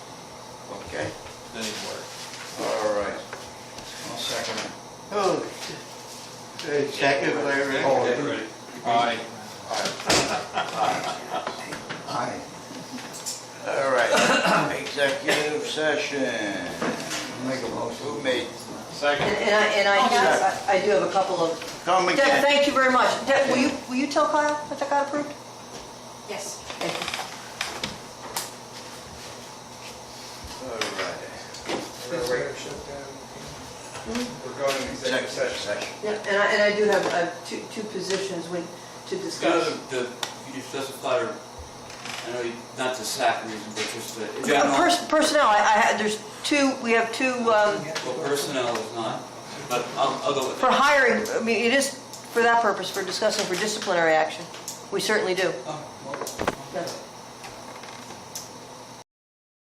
F: Okay,
B: Then you work.
F: all right.
C: I'll second it.
F: Oh, second, Larry.
C: Oh,
B: Ready? Aye.
J: Aye.
F: All right, executive session.
J: Make a motion.
F: Who made?
B: Second.
A: And I do have a couple of,
F: Come
A: Deb,
F: again.
A: thank you very much. Deb, will you tell Kyle that that got approved?
I: Yes.
A: Thank you.
F: All right,
C: We're going to executive
F: executive
C: session.
F: session.
A: Yeah, and I do have two positions to discuss.
L: You specified, I know, not the SAC reason, but just the general,
A: Personnel, we have two,
L: well, personnel is not, but I'll go with
A: for
L: it.
A: hiring, I mean, it is for that purpose, for discussing for disciplinary action. We certainly do.
L: Oh, well,
A: Yes.